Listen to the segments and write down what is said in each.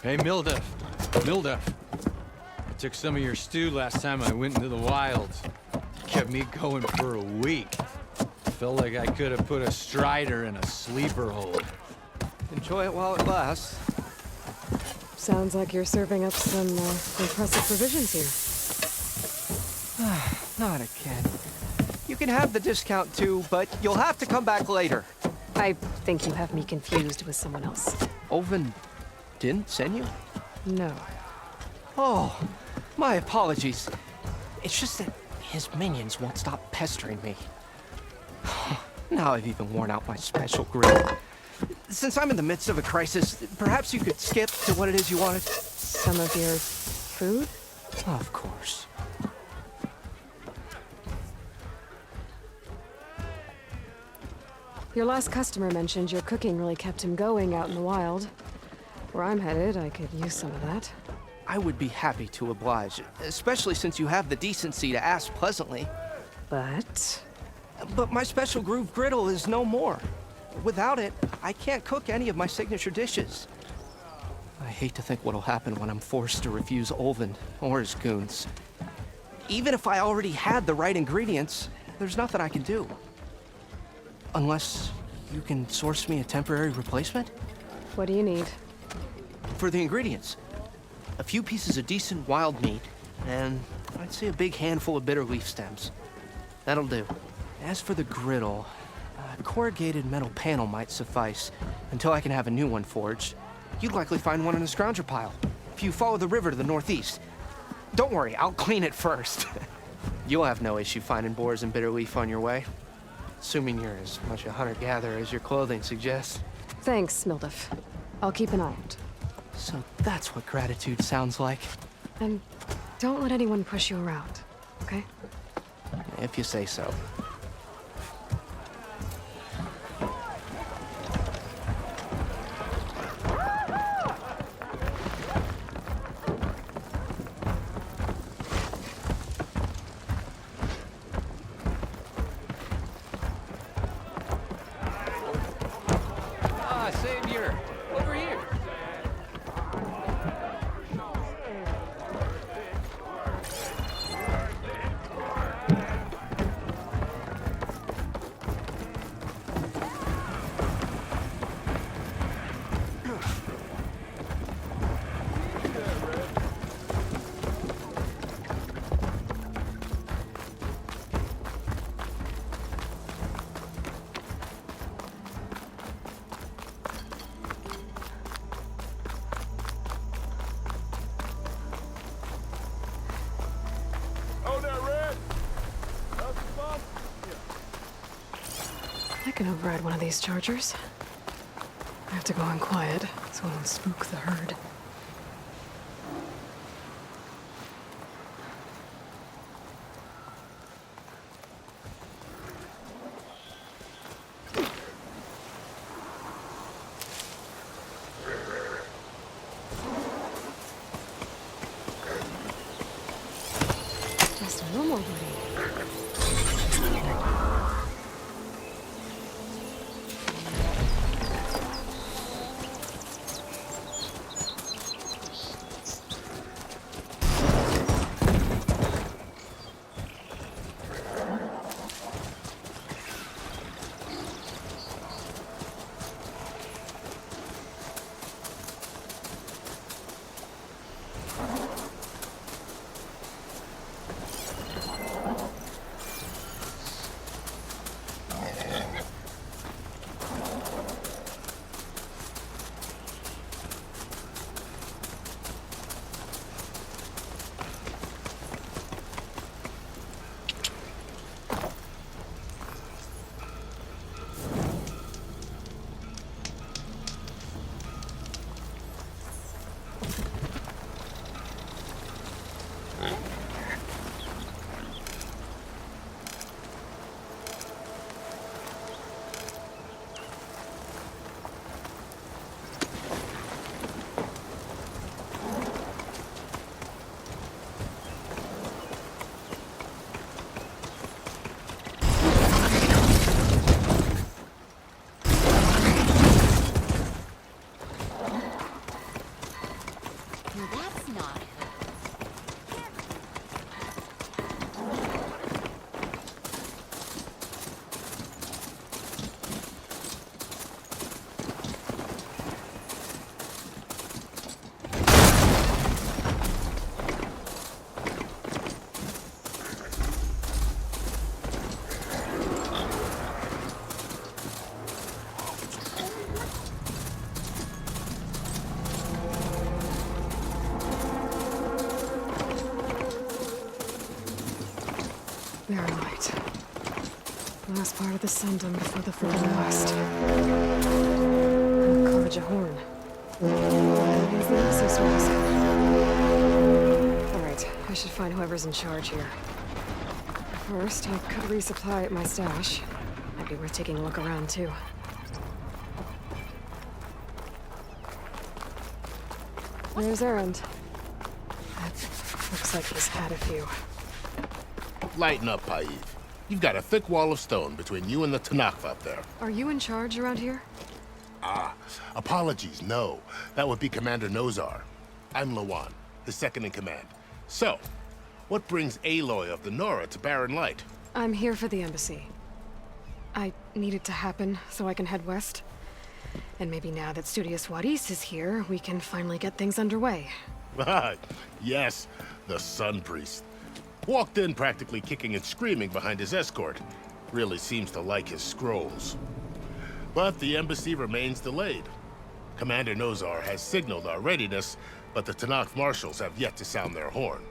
Hey, Milduff. Milduff. I took some of your stew last time I went into the wilds. Kept me going for a week. Felt like I could have put a strider in a sleeper hold. Enjoy it while it lasts. Sounds like you're serving up some impressive provisions here. Not again. You can have the discount too, but you'll have to come back later. I think you have me confused with someone else. Oven didn't send you? No. Oh, my apologies. It's just that his minions won't stop pestering me. Now I've even worn out my special grill. Since I'm in the midst of a crisis, perhaps you could skip to what it is you wanted? Some of your food? Of course. Your last customer mentioned your cooking really kept him going out in the wild. Where I'm headed, I could use some of that. I would be happy to oblige, especially since you have the decency to ask pleasantly. But my special groove griddle is no more. Without it, I can't cook any of my signature dishes. I hate to think what'll happen when I'm forced to refuse Olvin or his goons. Even if I already had the right ingredients, there's nothing I can do. Unless you can source me a temporary replacement? what do you need? For the ingredients, a few pieces of decent wild meat, and I'd say a big handful of bitter leaf stems. That'll do. As for the griddle, a corrugated metal panel might suffice until I can have a new one forged. You'd likely find one in a scrounger pile if you follow the river to the northeast. Don't worry, I'll clean it first. You'll have no issue finding boars and bitter leaf on your way, assuming you're as much a hunter-gatherer as your clothing suggests. Thanks, Milduff. I'll keep an eye out. So that's what gratitude sounds like, And don't let anyone push you around, okay? if you say so. Savior! Over here! I can override one of these chargers. I have to go in quiet, so I don't spook the herd. Just a normal buddy. does not hurt. They're light. Last part of the Sundom before the full blast. Carja Horn. That is the access doors. Alright, I should find whoever's in charge here. First, I could resupply at my stash. Might be worth taking a look around, too. There's Erend. That looks like he's had a few. Lighten up, Paiv. You've got a thick wall of stone between you and the Tanakh up there. Are you in charge around here? Apologies, no. That would be Commander Nozar. I'm Lawan, his second in command. So, what brings Aloy of the Nora to Barren Light? I'm here for the embassy. I need it to happen so I can head west. And maybe now that Studious Wadis is here, we can finally get things underway. Yes, the Sun Priest. Walked in practically kicking and screaming behind his escort. Really seems to like his scrolls. But the embassy remains delayed. Commander Nozar has signaled our readiness, but the Tanakh marshals have yet to sound their horn.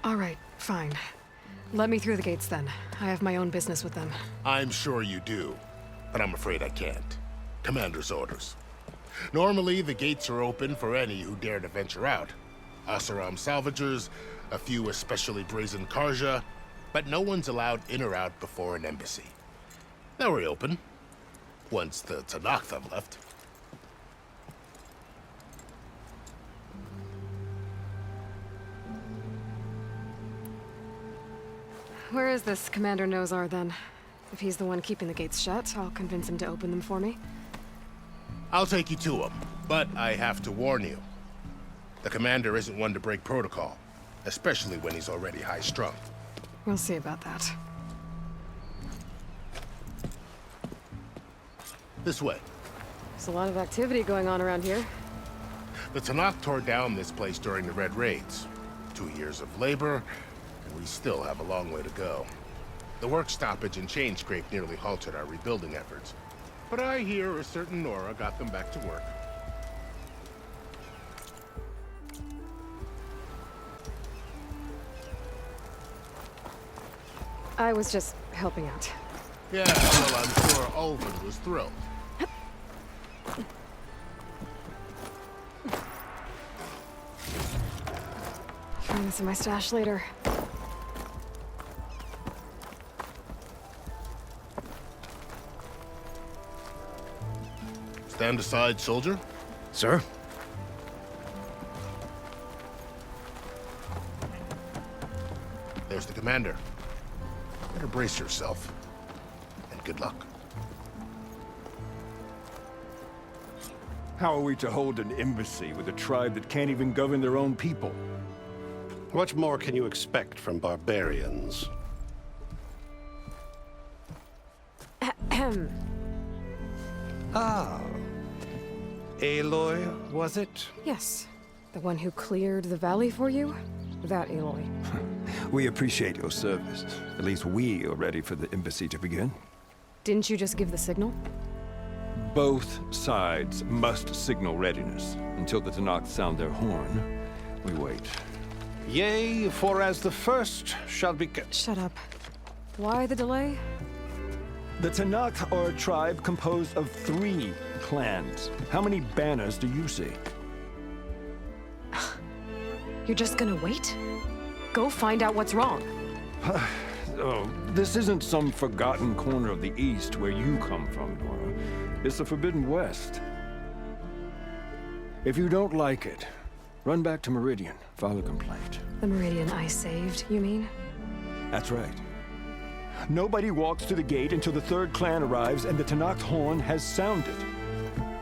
All right, fine. Let me through the gates then. I have my own business with them. I'm sure you do, but I'm afraid I can't. Commander's orders. Normally, the gates are open for any who dare to venture out. Asaram salvagers, a few especially brazen Karja, but no one's allowed in or out before an embassy. They'll reopen, once the Tanakh have left. Where is this Commander Nozar then? If he's the one keeping the gates shut, I'll convince him to open them for me. I'll take you to him, but I have to warn you. The commander isn't one to break protocol, especially when he's already high-strung. We'll see about that. This way. There's a lot of activity going on around here. The Tanakh tore down this place during the Red Raids. 2 years of labor, and we still have a long way to go. The work stoppage and chain scrape nearly halted our rebuilding efforts. But I hear a certain Nora got them back to work. I was just helping out. Yeah, well, I'm sure Ulvin was thrilled. Find this in my stash later. Stand aside, soldier. Sir? There's the commander. Better brace yourself. And good luck. How are we to hold an embassy with a tribe that can't even govern their own people? What more can you expect from barbarians? Ahem. Ah. Aloy, was it? Yes. The one who cleared the valley for you? That Aloy. We appreciate your service. At least we are ready for the embassy to begin. Didn't you just give the signal? Both sides must signal readiness. Until the Tanakh sound their horn, we wait. Yea, for as the first shall be... Shut up. Why the delay? The Tanakh are a tribe composed of 3 clans. How many banners do you see? You're just gonna wait? Go find out what's wrong. Oh, this isn't some forgotten corner of the East where you come from, Nora. It's the Forbidden West. If you don't like it, run back to Meridian, file a complaint. The Meridian I saved, you mean? That's right. Nobody walks to the gate until the 3rd clan arrives and the Tanakh horn has sounded.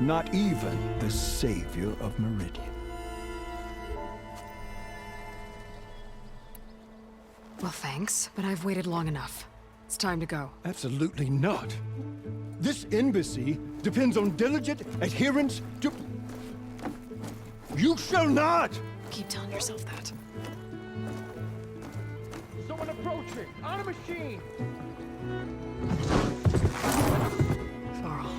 Not even the savior of Meridian. Well, thanks, but I've waited long enough. It's time to go. Absolutely not. This embassy depends on diligent adherence to... You shall not! Keep telling yourself that. Someone approaching! On a machine! Varl.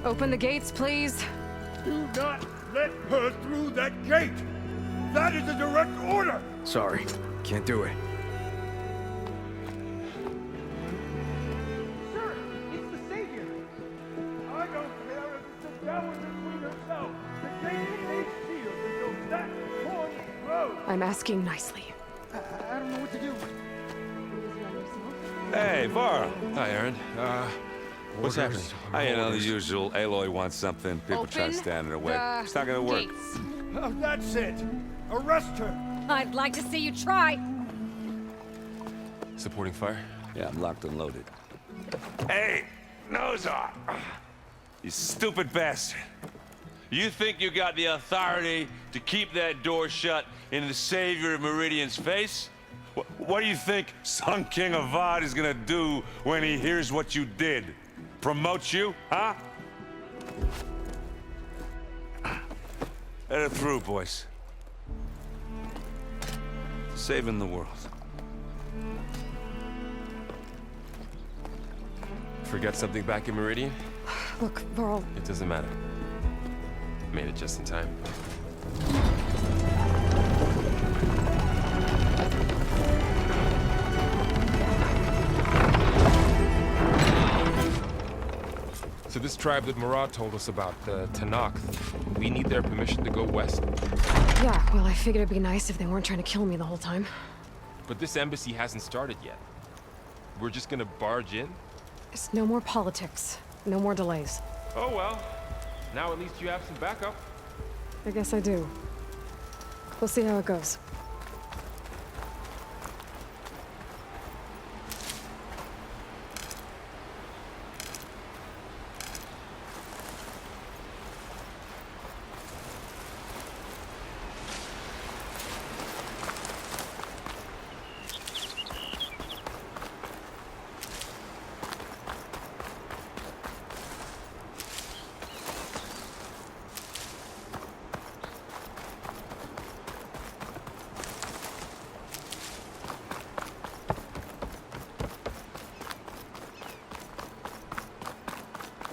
Open the gates, please. Do not let her through that gate! That is a direct order! Sorry, can't do it. Sir, it's the Savior! I don't care if it's the Dowager Queen herself! The gate ain't sealed until that point closed! I'm asking nicely. I don't know what to do. Hey, Varl. Hi, Aaron. What's happening? You know, the usual. Aloy wants something. People try to stand in her way. It's not gonna work. That's it! Arrest her! I'd like to see you try. Supporting fire? Yeah, I'm locked and loaded. Hey, nose off! You stupid bastard. You think you got the authority to keep that door shut in the savior of Meridian's face? What do you think Sun King Avad is gonna do when he hears what you did? Promote you, huh? Let her through, boys. Saving the world. Forget something back in Meridian? Look, Varl, It doesn't matter. Made it just in time. So this tribe that Murad told us about, the Tanakh, we need their permission to go west? yeah, well, I figured it'd be nice if they weren't trying to kill me the whole time. But this embassy hasn't started yet. We're just gonna barge in? It's no more politics. No more delays. Oh well. Now at least you have some backup. I guess I do. We'll see how it goes.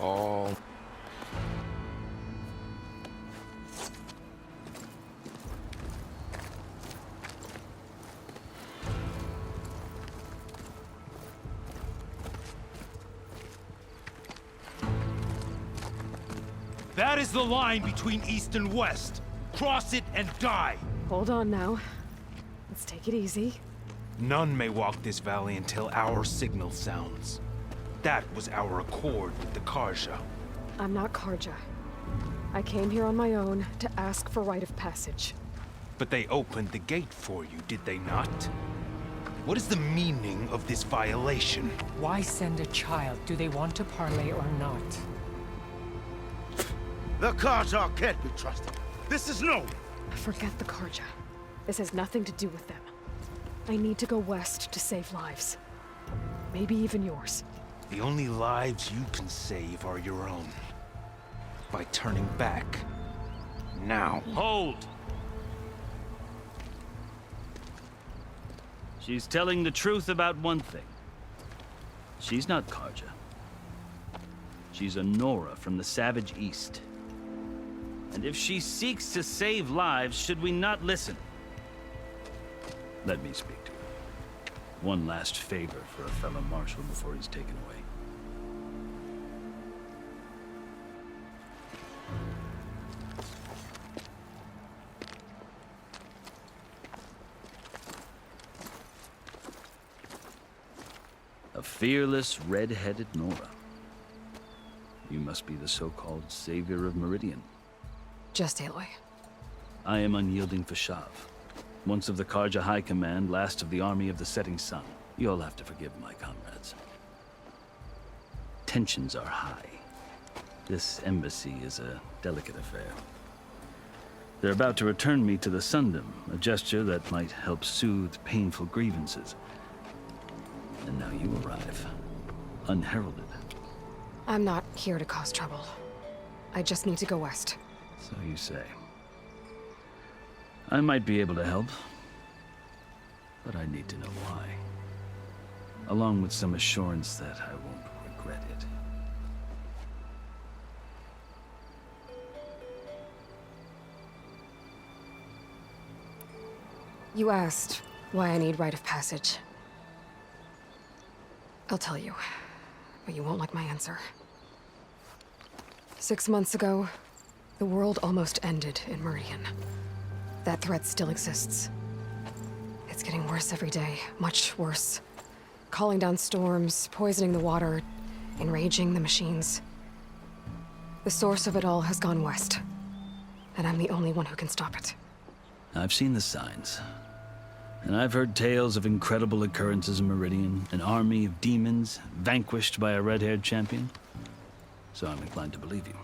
All... That is the line between East and West. Cross it and die. Hold on now. Let's take it easy. None may walk this valley until our signal sounds. That was our accord with the Karja. I'm not Karja. I came here on my own to ask for rite of passage. But they opened the gate for you, did they not? What is the meaning of this violation? Why send a child? Do they want to parley or not? The Karja can't be trusted. This is known. Forget the Karja. This has nothing to do with them. I need to go west to save lives. Maybe even yours. The only lives you can save are your own. By turning back. Now. Hold! She's telling the truth about one thing. She's not Karja. She's a Nora from the Savage East. And if she seeks to save lives, should we not listen? Let me speak to her. One last favor for a fellow marshal before he's taken away. A fearless, red-headed Nora. You must be the so-called savior of Meridian. Just Aloy. I am unyielding Fashav. Once of the Karja High Command, last of the Army of the Setting Sun. You'll have to forgive my comrades. Tensions are high. This embassy is a delicate affair. They're about to return me to the Sundom, a gesture that might help soothe painful grievances. And now you arrive, unheralded. I'm not here to cause trouble. I just need to go west. So you say. I might be able to help, but I need to know why. Along with some assurance that I won't regret it. You asked why I need rite of passage. I'll tell you, but you won't like my answer. 6 months ago, the world almost ended in Meridian. That threat still exists. It's getting worse every day, much worse. Calling down storms, poisoning the water, enraging the machines. The source of it all has gone west, and I'm the only one who can stop it. I've seen the signs. And I've heard tales of incredible occurrences in Meridian, an army of demons vanquished by a red-haired champion. So I'm inclined to believe you.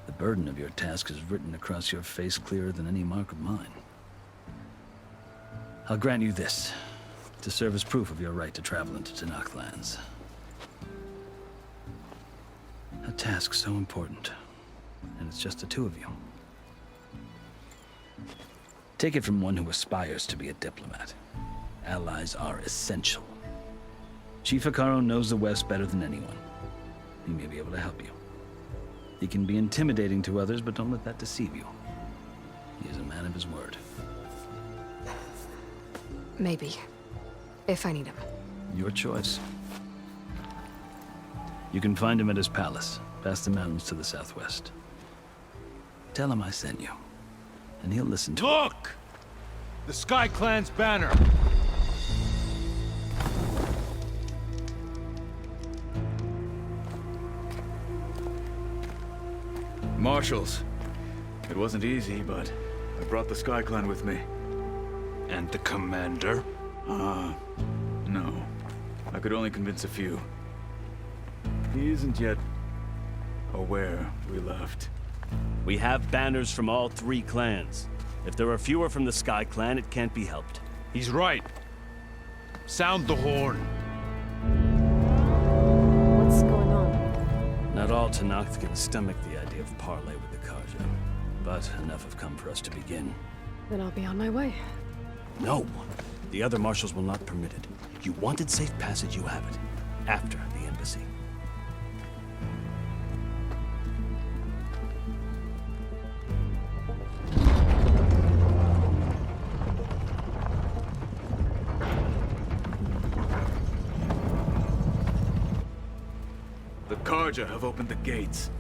The burden of your task is written across your face clearer than any mark of mine. I'll grant you this, to serve as proof of your right to travel into Tenakth lands. A task so important, and it's just the two of you. Take it from one who aspires to be a diplomat. Allies are essential. Chief Hekarro knows the West better than anyone. He may be able to help you. He can be intimidating to others, but don't let that deceive you. He is a man of his word. Maybe. If I need him. Your choice. You can find him at his palace, past the mountains to the southwest. Tell him I sent you, and he'll listen to it. Look! The Sky Clan's banner! Marshals. It wasn't easy, but I brought the Sky Clan with me. And the commander? No. I could only convince a few. He isn't yet aware we left. We have banners from all 3 clans. If there are fewer from the Sky Clan, it can't be helped. He's right. Sound the horn. What's going on? Not all Tenakth can stomach the idea of parley with the Karja, but enough have come for us to begin. Then I'll be on my way. No! The other marshals will not permit it. You wanted safe passage, you have it. After the embassy. The Karja have opened the gates.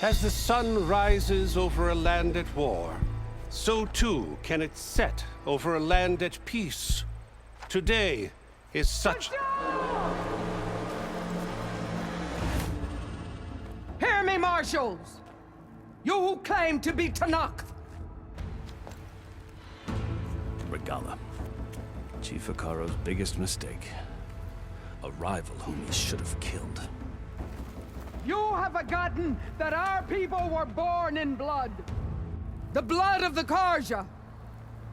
As the sun rises over a land at war, so too can it set over a land at peace. Today is such... Hear me, marshals! You who claim to be Tenakth! Regala. Chief Hekarro's biggest mistake. A rival whom he should have killed. You have forgotten that our people were born in blood. The blood of the Karja.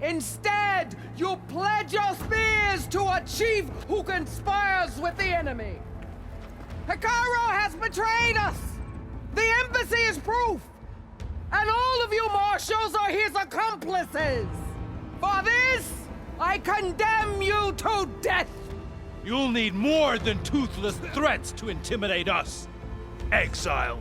Instead, you pledge your spears to a chief who conspires with the enemy. Hekarro has betrayed us! The embassy is proof! And all of you marshals are his accomplices! For this, I condemn you to death! You'll need more than toothless threats to intimidate us. Exile.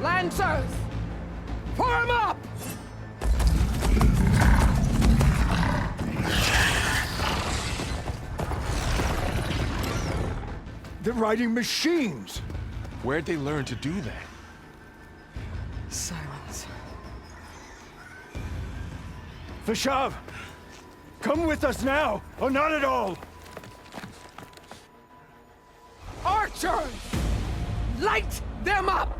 Lancers! Form up! They're riding machines! Where'd they learn to do that? Silence. Vashav! Come with us now, or not at all! Archers! Light them up!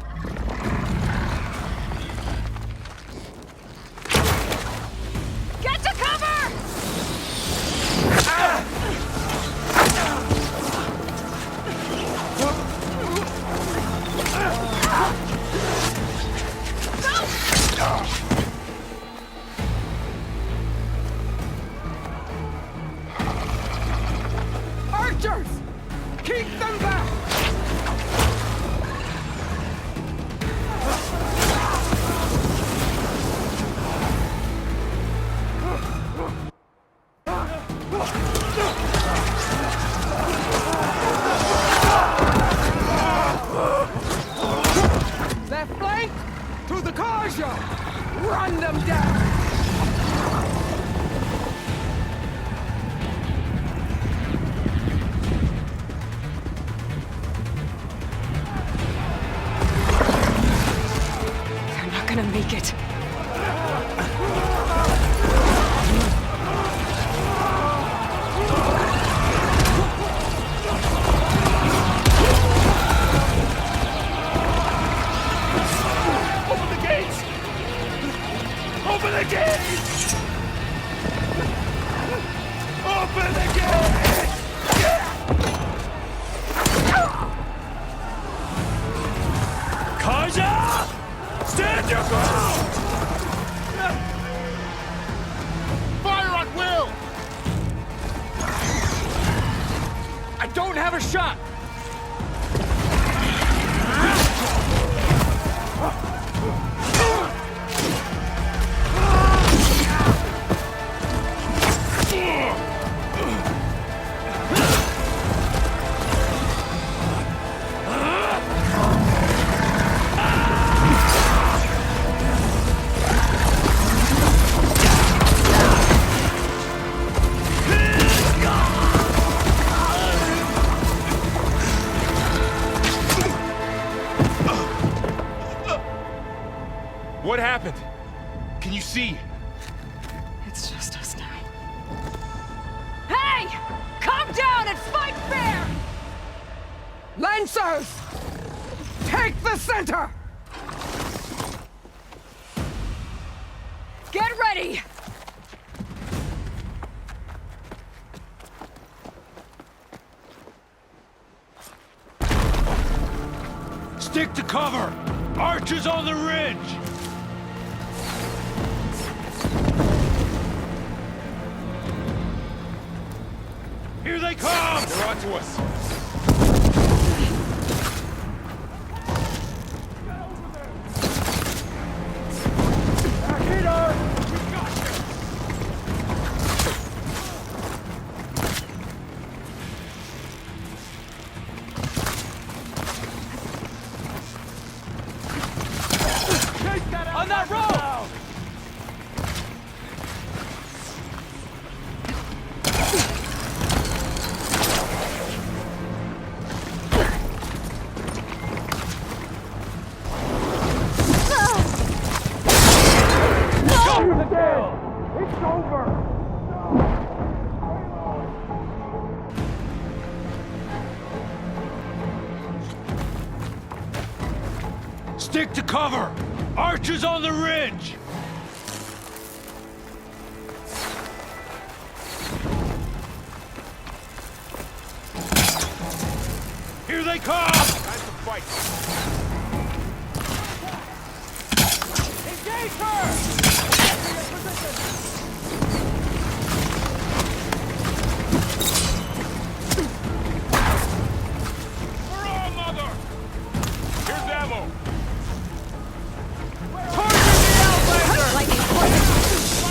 Get to cover! Archers! Keep them back! They're flanked to the Karja! Run them down! They're not gonna make it. Open the gates! Open the gates! Open the gates! Karja! Stand your ground! Fire at will! I don't have a shot! What happened? Can you see? It's just us now. Hey! Come down and fight fair! Lancers! Take the center! Get ready! Stick to cover! Archers on the ridge! Here they come! They're onto us. On that road! It's over! Stick to cover! Archers on the ridge! Here they come! Time to fight. Engage her! Hurrah, mother! Here's ammo. Target the Outlander! Lightning!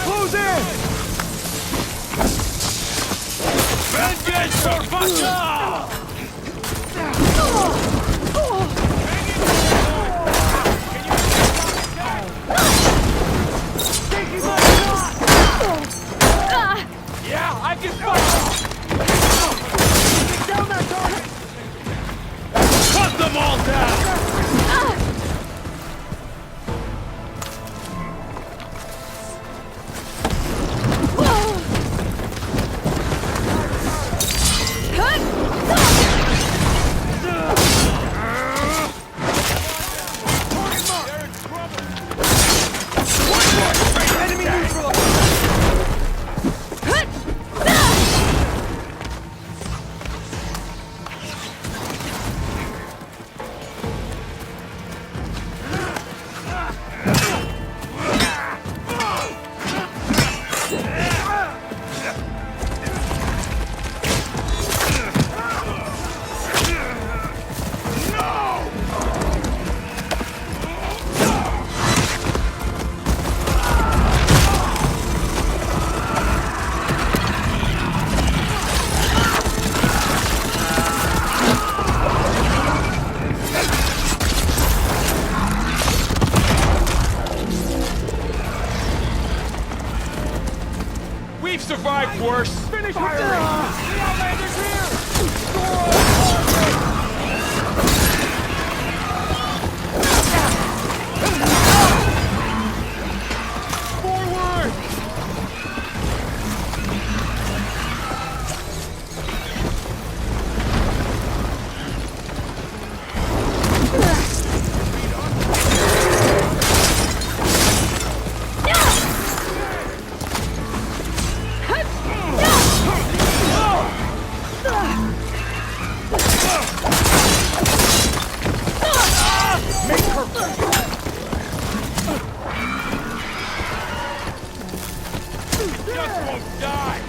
Close in! Get your fuck! Yeah, I can fight! Down that target! Cut them all down! Enemy neutralized! We've survived worse. Finish firing! The Outlander's here! Forward! Just won't die.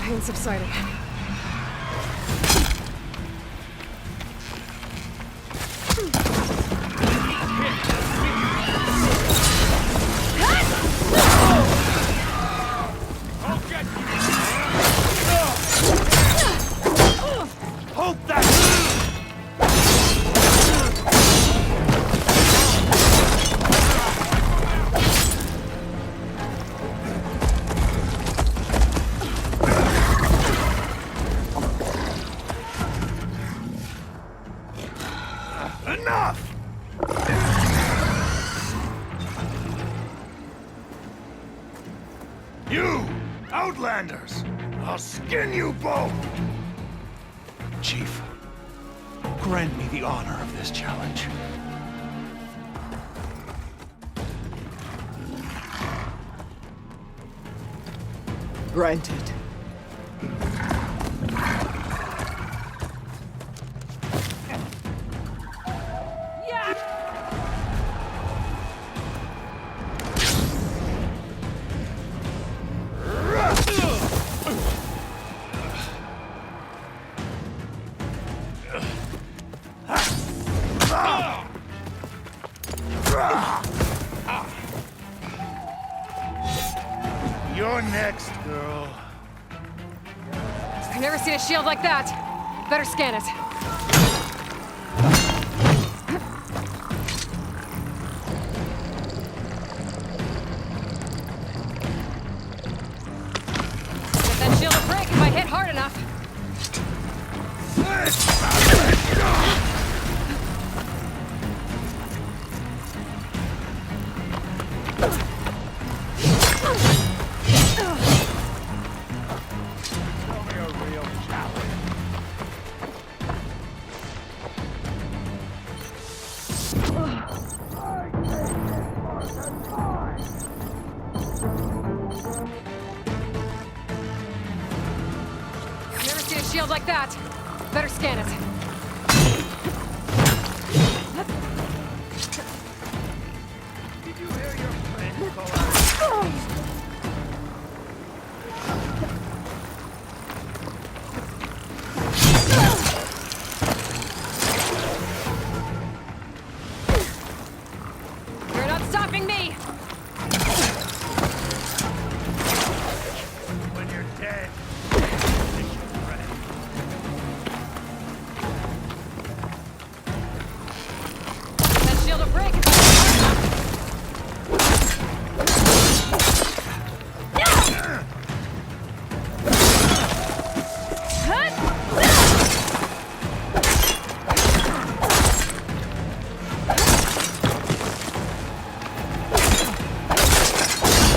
Pain subsided. Hold that! Enough! You, Outlanders! I'll skin you both! Chief, grant me the honor of this challenge. Granted. You're next, girl. I've never seen a shield like that. Better scan it. Get that shield to break if I hit hard enough. Never seen a shield like that. Better scan it. Did you hear your friend call out? You're not stopping me! When you're dead. That shield will break if I hit hard enough.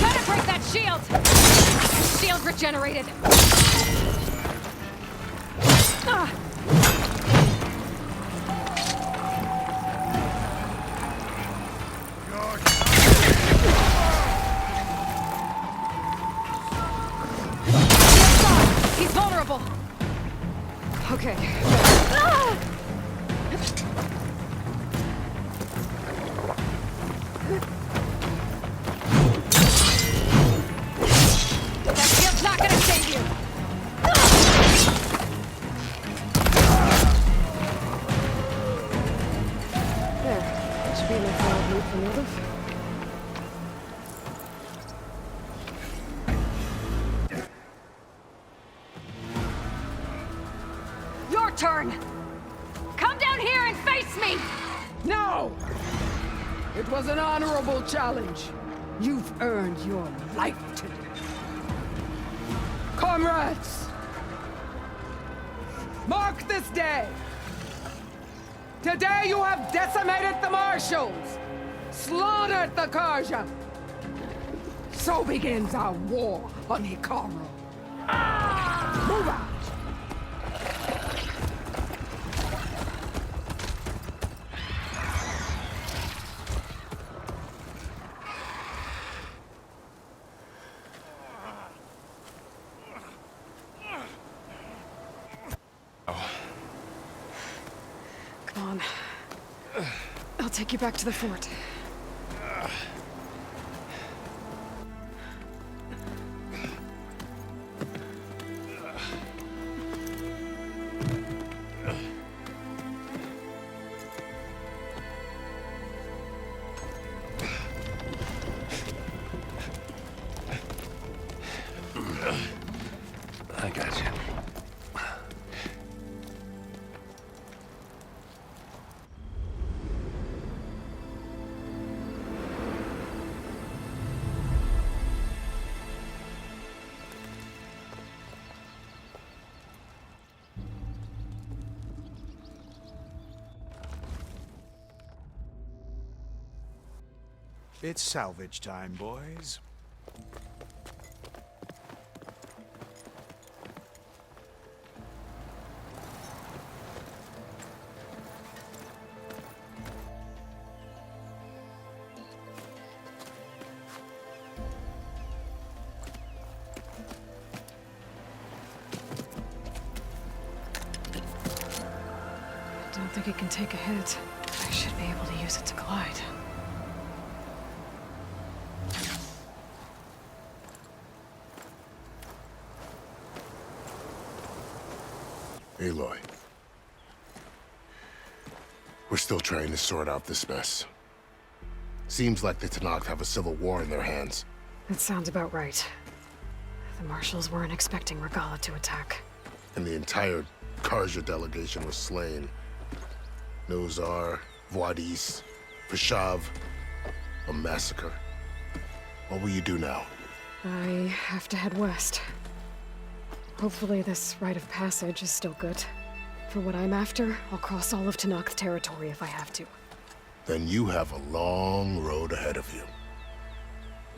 Gotta break that shield! Shield regenerated. Ah. He's vulnerable. Okay. Ah! That shield's not gonna save you. There. That should be enough wild meat for motive. Your turn! Come down here and face me! No! It was an honorable challenge. You've earned your life today. Comrades! Mark this day! Today you have decimated the Marshals! Slaughtered the Karja! So begins our war on Hikaru. Move out! Come on. I'll take you back to the fort. I got you. It's salvage time, boys. Don't think it can take a hit. I should be able to use it to glide. Aloy. We're still trying to sort out this mess. Seems like the Tenakth have a civil war in their hands. That sounds about right. The marshals weren't expecting Regala to attack. And the entire Karja delegation was slain. Nozar, Vuadis, Vashav, a massacre. What will you do now? I have to head west. Hopefully this rite of passage is still good. For what I'm after, I'll cross all of Tenakth territory if I have to. Then you have a long road ahead of you.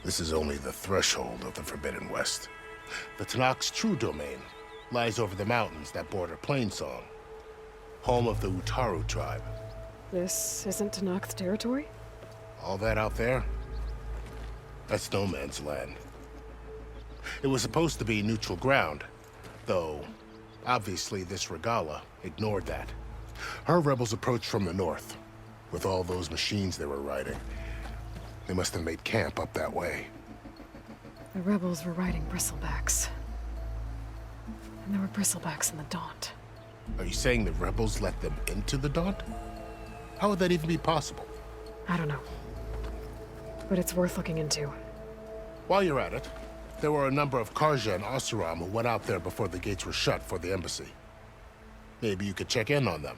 This is only the threshold of the Forbidden West. The Tenakth's true domain lies over the mountains that border Plainsong, home of the Utaru tribe. This isn't Tenakth territory? All that out there? That's no man's land. It was supposed to be neutral ground, though obviously this Regala ignored that. Her rebels approached from the north, with all those machines they were riding. They must have made camp up that way. The rebels were riding bristlebacks. And there were bristlebacks in the Daunt. Are you saying the rebels let them into the Daunt? How would that even be possible? I don't know. But it's worth looking into. While you're at it, there were a number of Karja and Oseram who went out there before the gates were shut for the embassy. Maybe you could check in on them.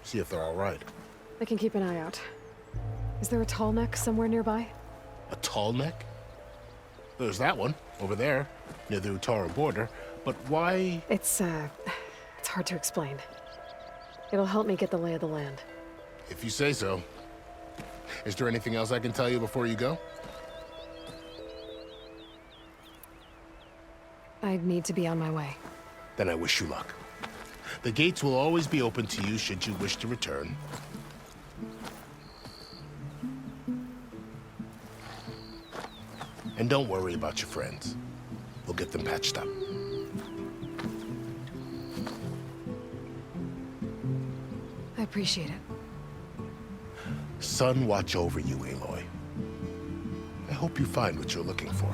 See if they're all right. I can keep an eye out. Is there a tall neck somewhere nearby? A tall neck? There's that one, over there, near the Utaru border. But why? It's hard to explain. It'll help me get the lay of the land. If you say so. Is there anything else I can tell you before you go? I'd need to be on my way. Then I wish you luck. The gates will always be open to you should you wish to return. And don't worry about your friends. We'll get them patched up. I appreciate it. Sun watch over you, Aloy. I hope you find what you're looking for.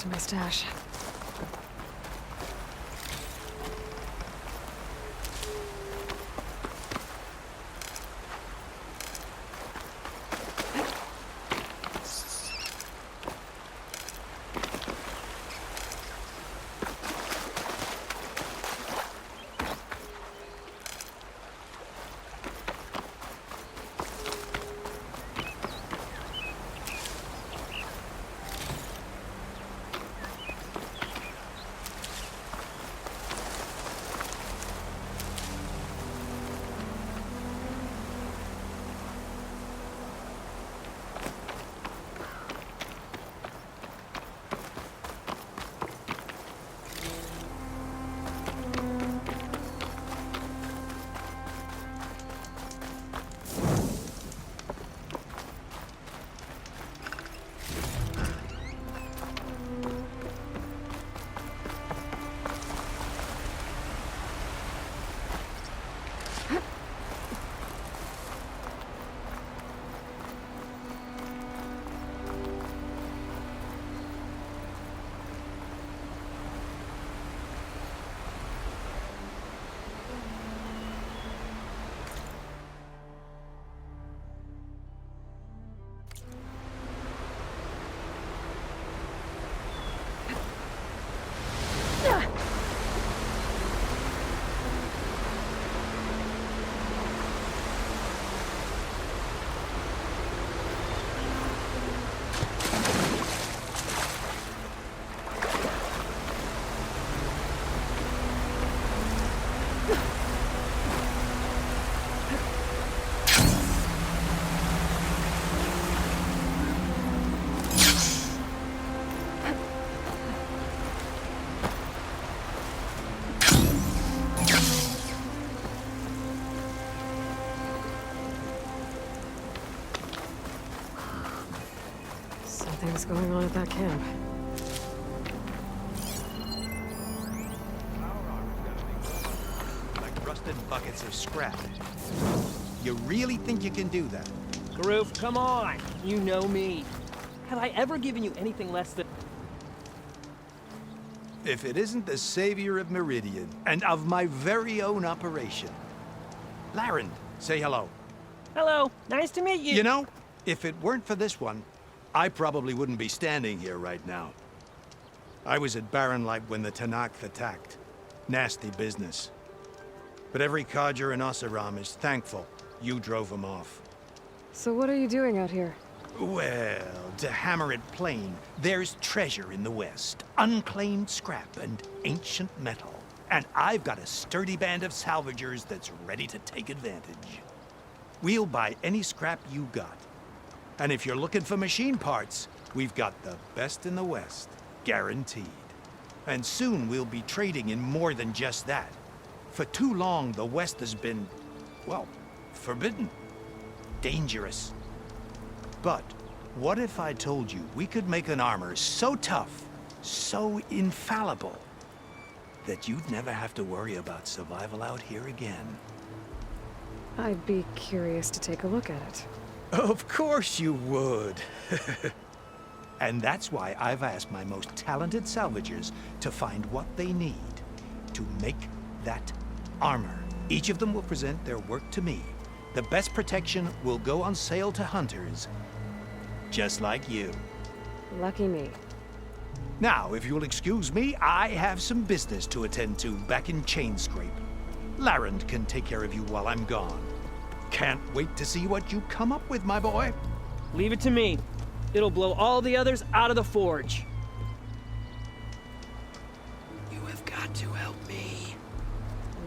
to my stash. Something's going on at that camp. Like rusted buckets of scrap. You really think you can do that? Garoof, come on! You know me. Have I ever given you anything less than... If it isn't the savior of Meridian, and of my very own operation. Laren, say hello. Hello, nice to meet you. You know, if it weren't for this one, I probably wouldn't be standing here right now. I was at Barren Light when the Tanakh attacked. Nasty business. But every codger in Oseram is thankful you drove them off. So what are you doing out here? Well, to hammer it plain, there's treasure in the West. Unclaimed scrap and ancient metal. And I've got a sturdy band of salvagers that's ready to take advantage. We'll buy any scrap you got. And if you're looking for machine parts, we've got the best in the West, guaranteed. And soon we'll be trading in more than just that. For too long, the West has been, well, forbidden. Dangerous. But what if I told you we could make an armor so tough, so infallible, that you'd never have to worry about survival out here again? I'd be curious to take a look at it. Of course you would. And that's why I've asked my most talented salvagers to find what they need to make that armor. Each of them will present their work to me. The best protection will go on sale to hunters, just like you. Lucky me. Now, if you'll excuse me, I have some business to attend to back in Chainscrape. Laren can take care of you while I'm gone. Can't wait to see what you come up with, my boy. Leave it to me. It'll blow all the others out of the forge. You have got to help me.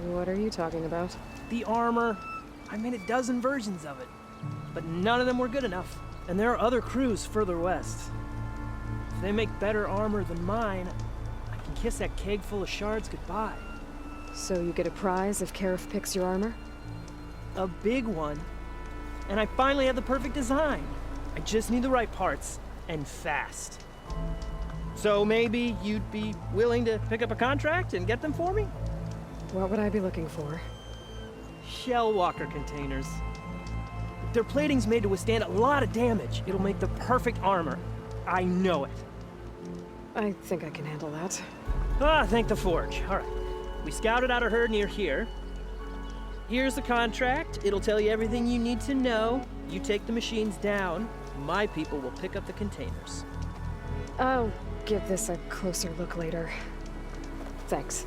What are you talking about? The armor. I made a dozen versions of it, but none of them were good enough. And there are other crews further west. If they make better armor than mine, I can kiss that keg full of shards goodbye. So you get a prize if Karif picks your armor? A big one. And I finally have the perfect design. I just need the right parts, and fast. So maybe you'd be willing to pick up a contract and get them for me? What would I be looking for? Shell walker containers. Their plating's made to withstand a lot of damage. It'll make the perfect armor. I know it. I think I can handle that. Ah, thank the Forge. All right. We scouted out a herd near here. Here's the contract. It'll tell you everything you need to know. You take the machines down. My people will pick up the containers. I'll give this a closer look later. Thanks.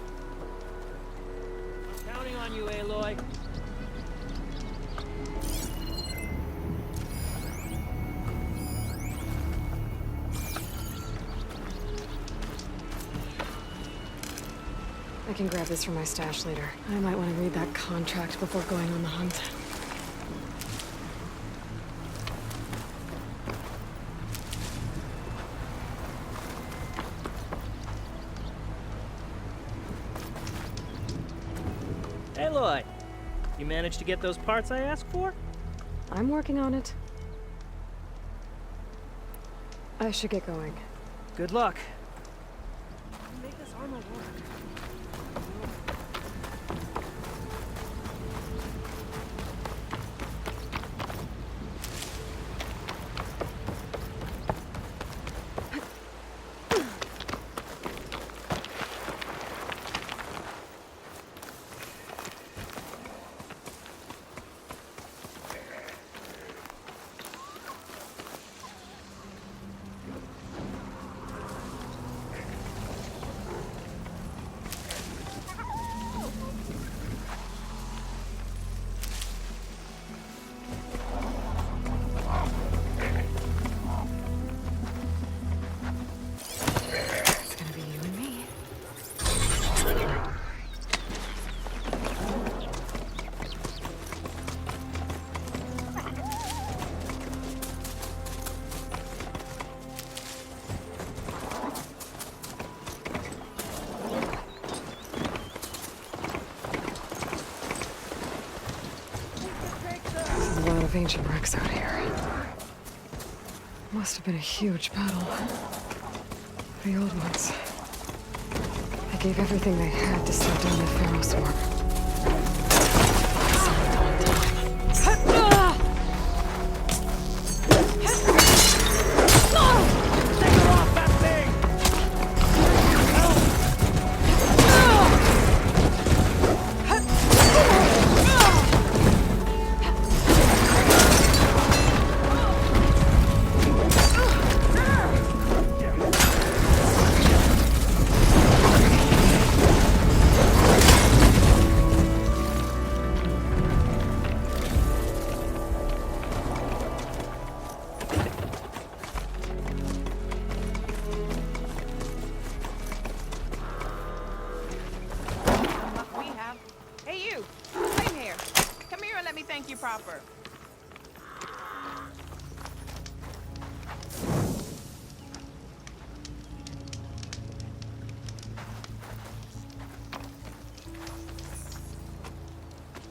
Counting on you, Aloy. I can grab this from my stash later. I might want to read that contract before going on the hunt. Aloy, you managed to get those parts I asked for? I'm working on it. I should get going. Good luck. Make this armor work. A lot of ancient wrecks out here. Must have been a huge battle. The old ones. They gave everything they had to slow down the Pharaoh swarm. Thank you proper.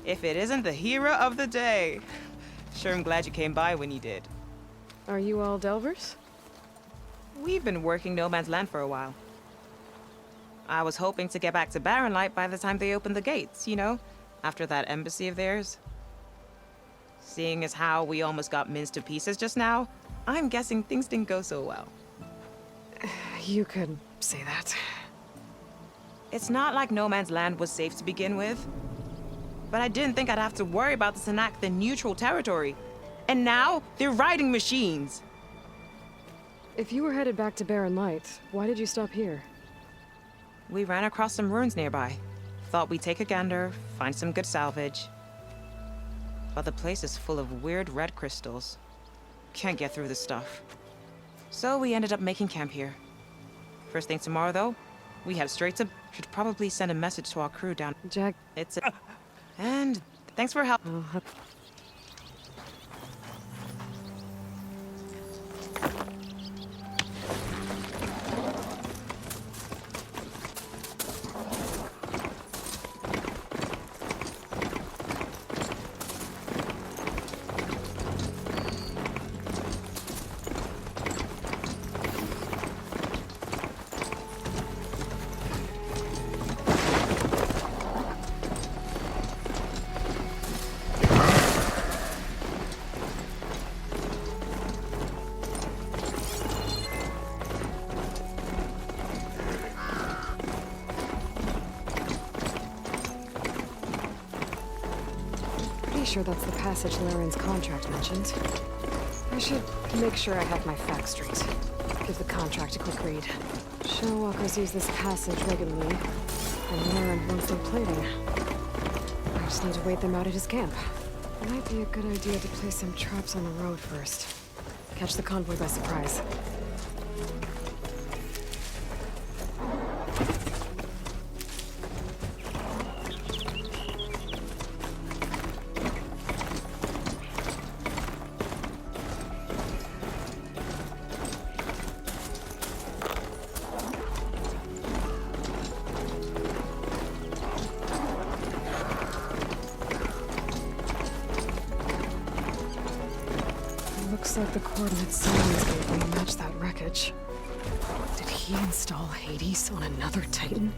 If it isn't the hero of the day. Sure, I'm glad you came by when you did. Are you all Delvers? We've been working No Man's Land for a while. I was hoping to get back to Barren Light by the time they opened the gates, you know, after that embassy of theirs. Seeing as how we almost got minced to pieces just now, I'm guessing things didn't go so well. You could say that. It's not like No Man's Land was safe to begin with. But I didn't think I'd have to worry about this enact the neutral territory. And now, they're riding machines. If you were headed back to Barren Light, why did you stop here? We ran across some ruins nearby. Thought we'd take a gander, find some good salvage. But the place is full of weird red crystals. Can't get through this stuff. So we ended up making camp here. First thing tomorrow, though, we head straight to... Should probably send a message to our crew down... Jack... It's a... And thanks for help. sure that's the passage Laren's contract mentioned. I should make sure I have my facts straight. Give the contract a quick read. Shellwalkers use this passage regularly, and Laren wants them plating. I just need to wait them out at his camp. Might be a good idea to place some traps on the road first. Catch the convoy by surprise. Looks like the coordinates Simons gave me match that wreckage. Did he install Hades on another Titan?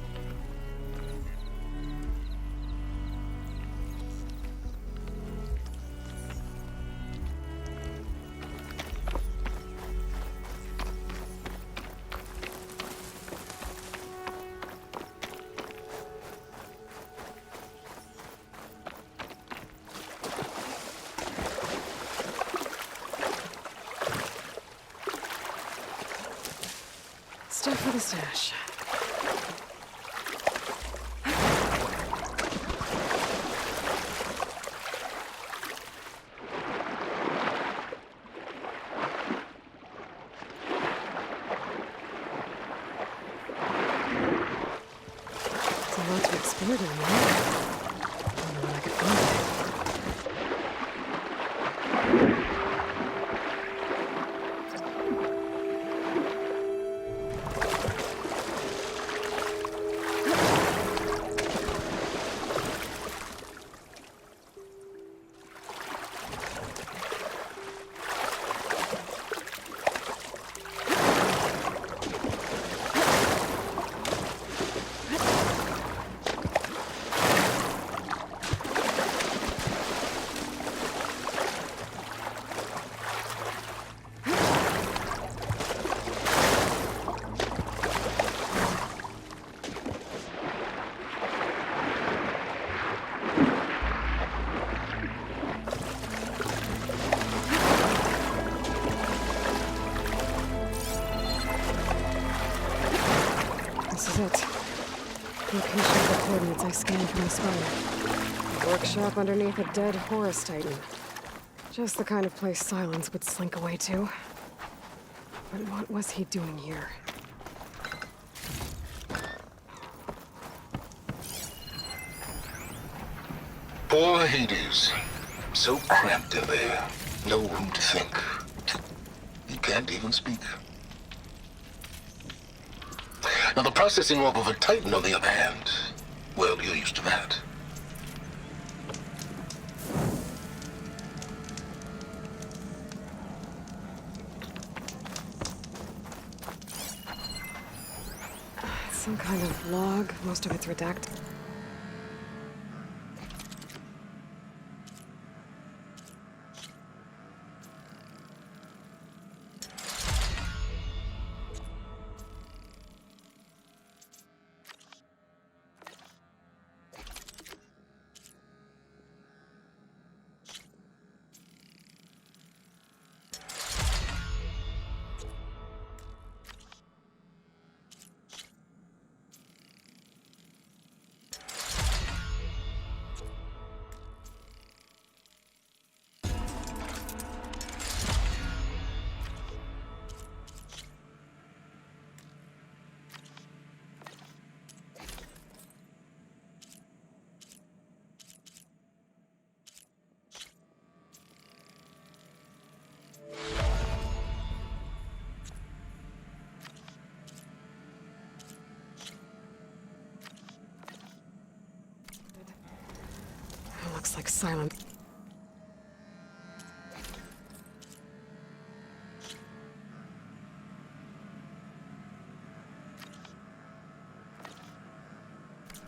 Stuff for the stash. There's a lot to explore down there. Wonder what I could find. This is it. Location of the coordinates I scanned from the spire. A workshop underneath a dead Horus Titan. Just the kind of place Silence would slink away to. But what was he doing here? Poor Hades. So cramped in there. No room to think. He can't even speak. Now, the processing orb of a Titan, on the other hand, well, you're used to that. Some kind of log. Most of it's redacted. Looks like silent.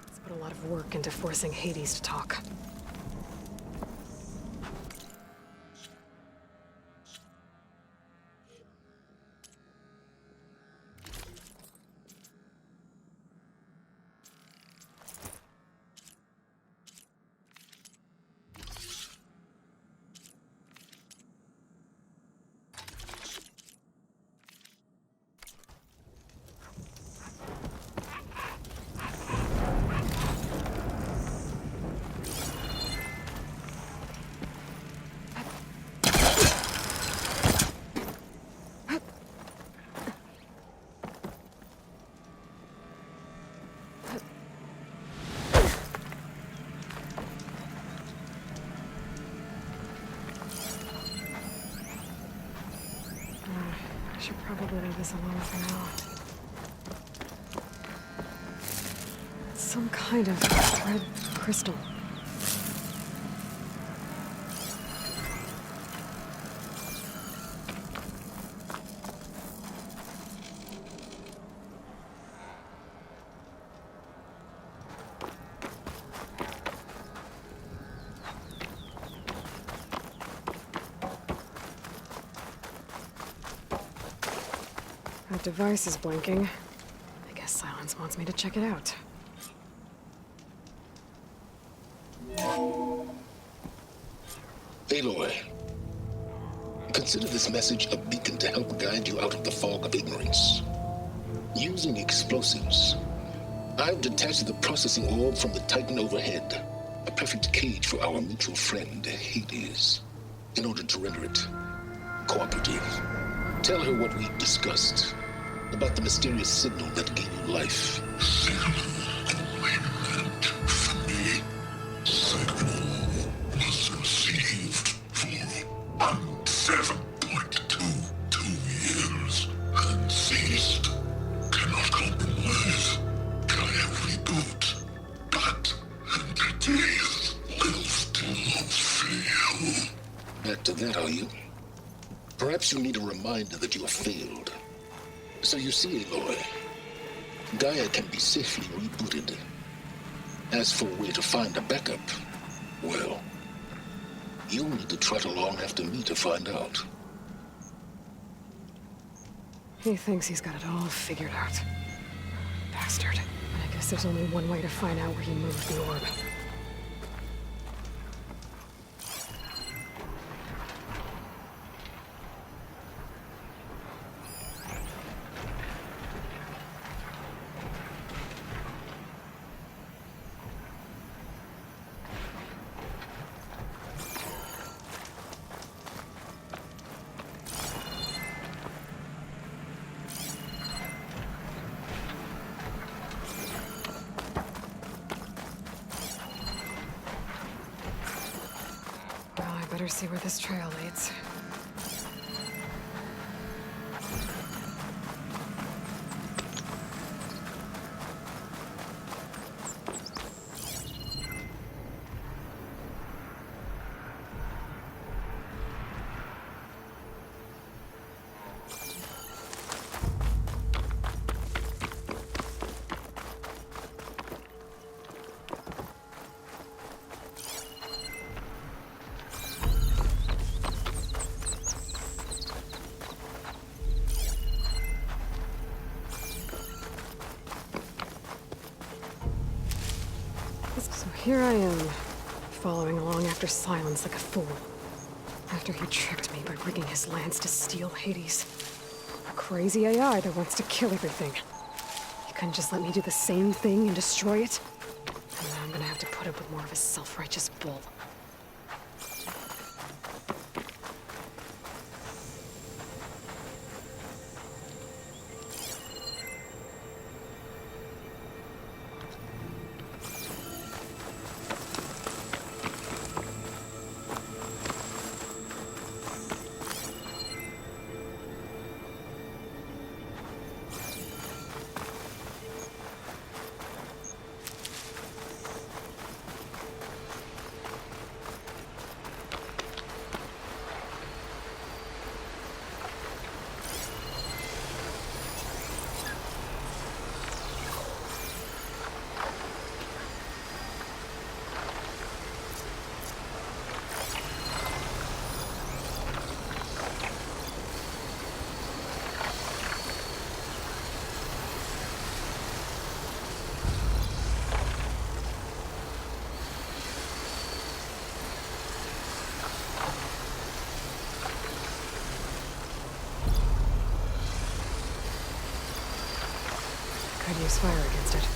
Let's put a lot of work into forcing Hades to talk. Probably leave this alone for now. It's some kind of red crystal. That device is blinking. I guess Silence wants me to check it out. Aloy, consider this message a beacon to help guide you out of the fog of ignorance. Using explosives, I've detached the processing orb from the Titan overhead, a perfect cage for our mutual friend, Hades, in order to render it cooperative. Tell her what we discussed about the mysterious signal that gave you life. Back to that, are you? Perhaps you need a reminder that you have failed. So you see, Aloy, Gaia can be safely rebooted. As for where to find a backup, well, you'll need to trot along after me to find out. He thinks he's got it all figured out. Bastard. I guess there's only one way to find out where he moved the orb. Better see where this trail leads. So here I am, following along after Silence like a fool. After he tricked me by rigging his lance to steal Hades. A crazy AI that wants to kill everything. He couldn't just let me do the same thing and destroy it? And now I'm gonna have to put up with more of his self-righteous bull. Could use fire against it.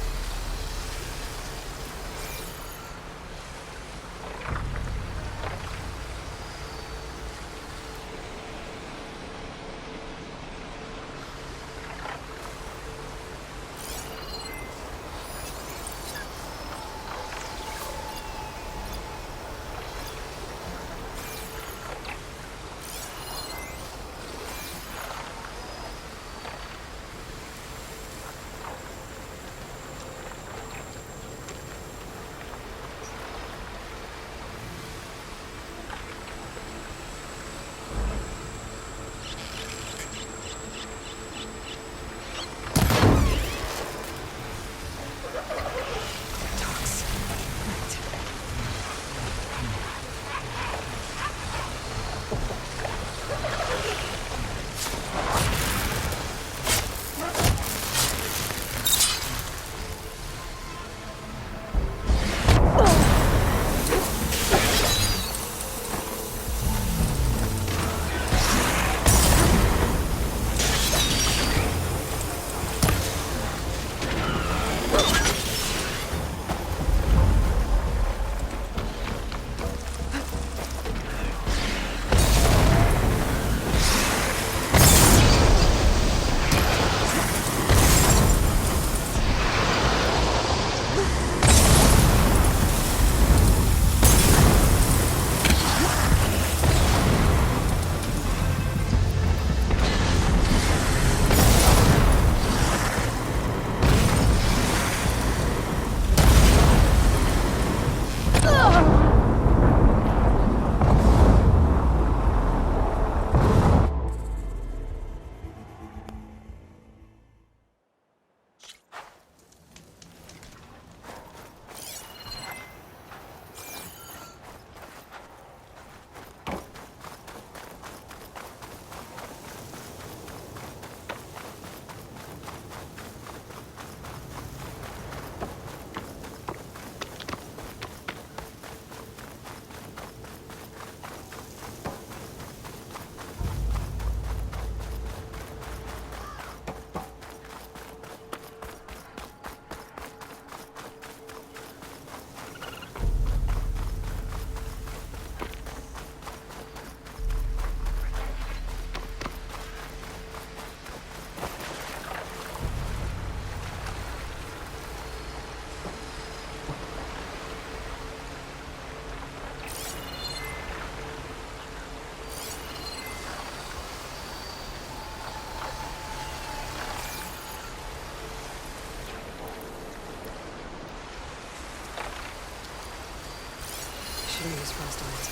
shouldn't use frost eyes.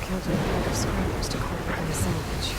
Counting a pack of scrappers to call it a salvage.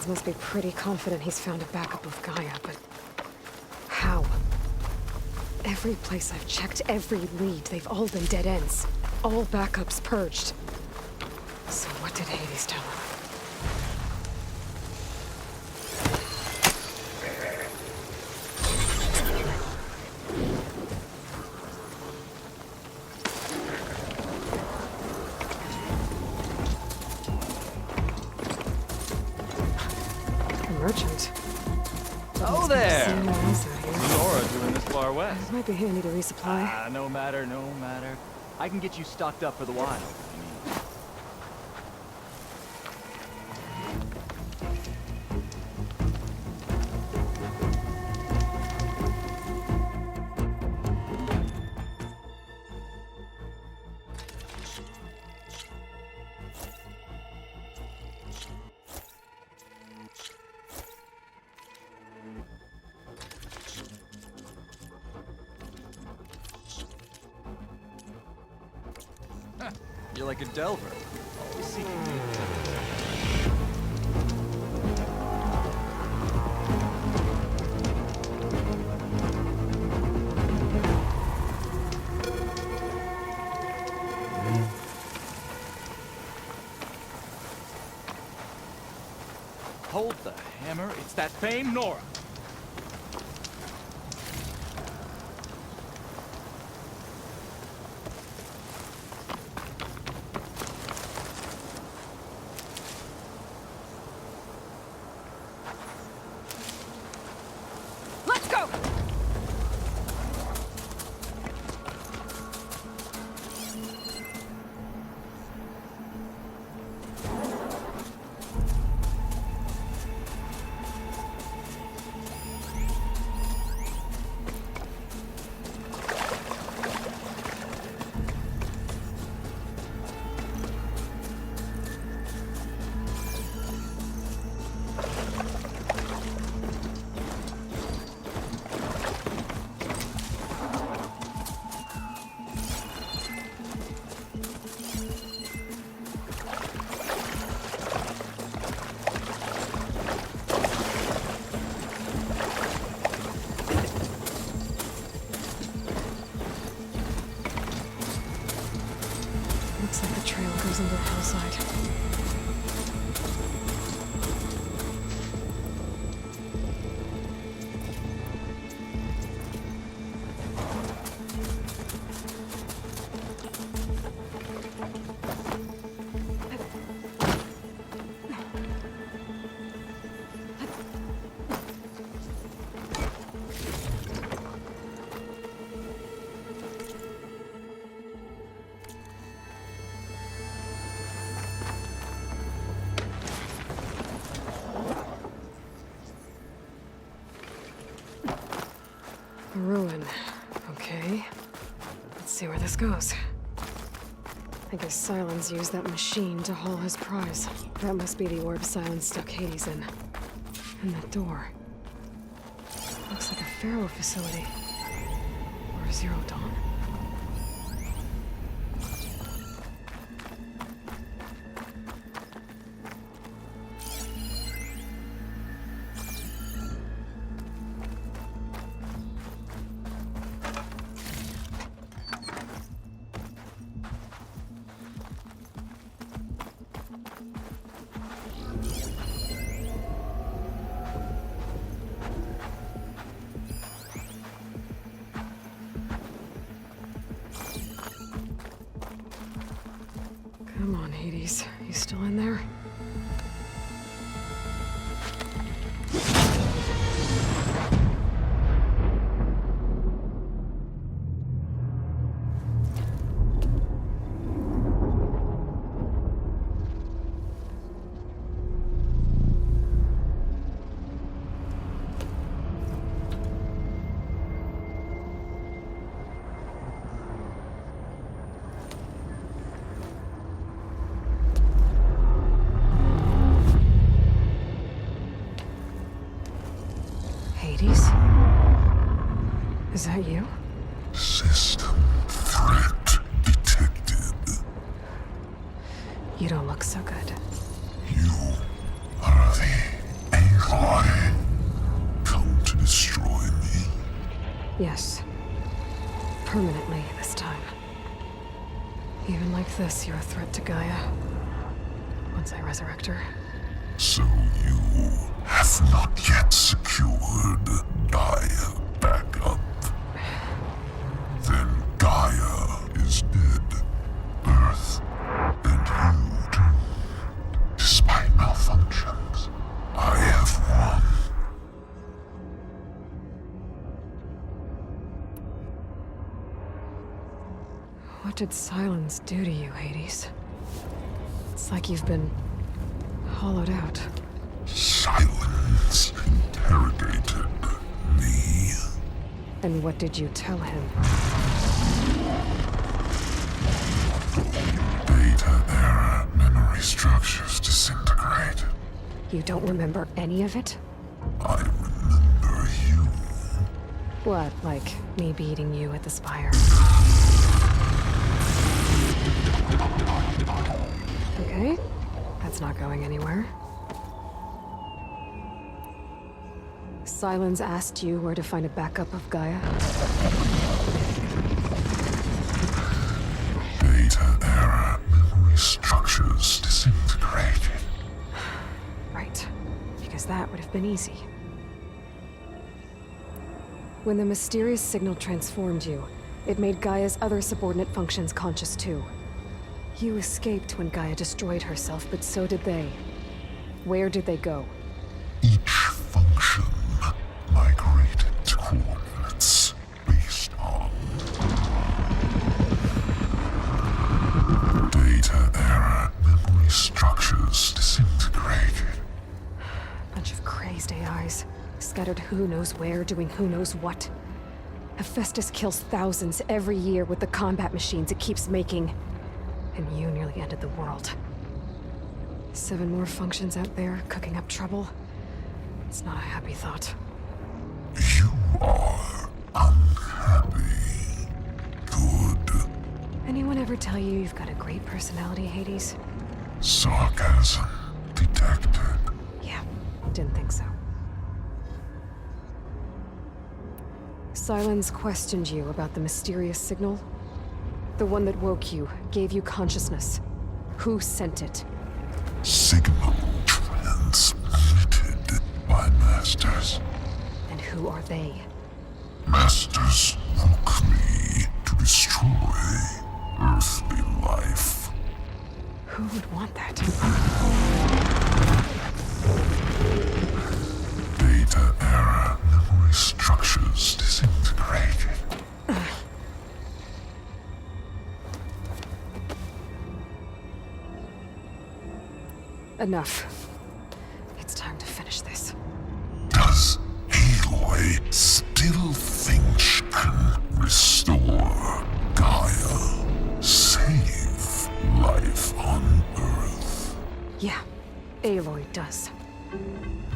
Must be pretty confident he's found a backup of Gaia, but how? Every place I've checked, every lead, they've all been dead ends. All backups purged. So what did Hades tell him? Merchant. Oh there! Seeing what else out here. Nora doing this far west. It might be handy to resupply. No matter, no matter. I can get you stocked up for the wild. You're like a delver. Always seeking new Hold the hammer. It's that famed Nora. Let's go! Looks like the trail goes into the hillside. A ruin. Okay. Let's see where this goes. I guess Silence used that machine to haul his prize. That must be the orb Silence stuck Hades in. And that door. Looks like a Pharaoh facility. Or a Zero Dawn. Come on, Hades. You still in there? Hades? Is that you? System threat detected. You don't look so good. You are the Aloy. Come to destroy me. Yes. Permanently this time. Even like this, you're a threat to Gaia. Once I resurrect her. So you have not yet secured Gaia back up. Then Gaia is dead. Earth and you too. Despite malfunctions, I have won. What did Silence do to you, Hades? It's like you've been hollowed out. Silence interrogated me. And what did you tell him? Beta era memory structures disintegrate. You don't remember any of it? I remember you. What, like me beating you at the spire? That's not going anywhere. Sylens asked you where to find a backup of Gaia. Data error. Memory structures disintegrated. Right. Because that would have been easy. When the mysterious signal transformed you, it made Gaia's other subordinate functions conscious too. You escaped when Gaia destroyed herself, but so did they. Where did they go? Each function migrated to coordinates based on data error. Memory structures disintegrated. Bunch of crazed AIs, scattered who knows where, doing who knows what. Hephaestus kills thousands every year with the combat machines it keeps making. And you nearly ended the world. 7 more functions out there, cooking up trouble. It's not a happy thought. You are unhappy. Good. Anyone ever tell you you've got a great personality, Hades? Sarcasm detected. Yeah, didn't think so. Sylens questioned you about the mysterious signal. The one that woke you, gave you consciousness. Who sent it? Signal transmitted by masters. And who are they? Masters woke me to destroy earthly life. Who would want that? Data error. Memory structures disintegrated. Enough. It's time to finish this. Does Aloy still think she can restore Gaia? Save life on Earth? Yeah, Aloy does.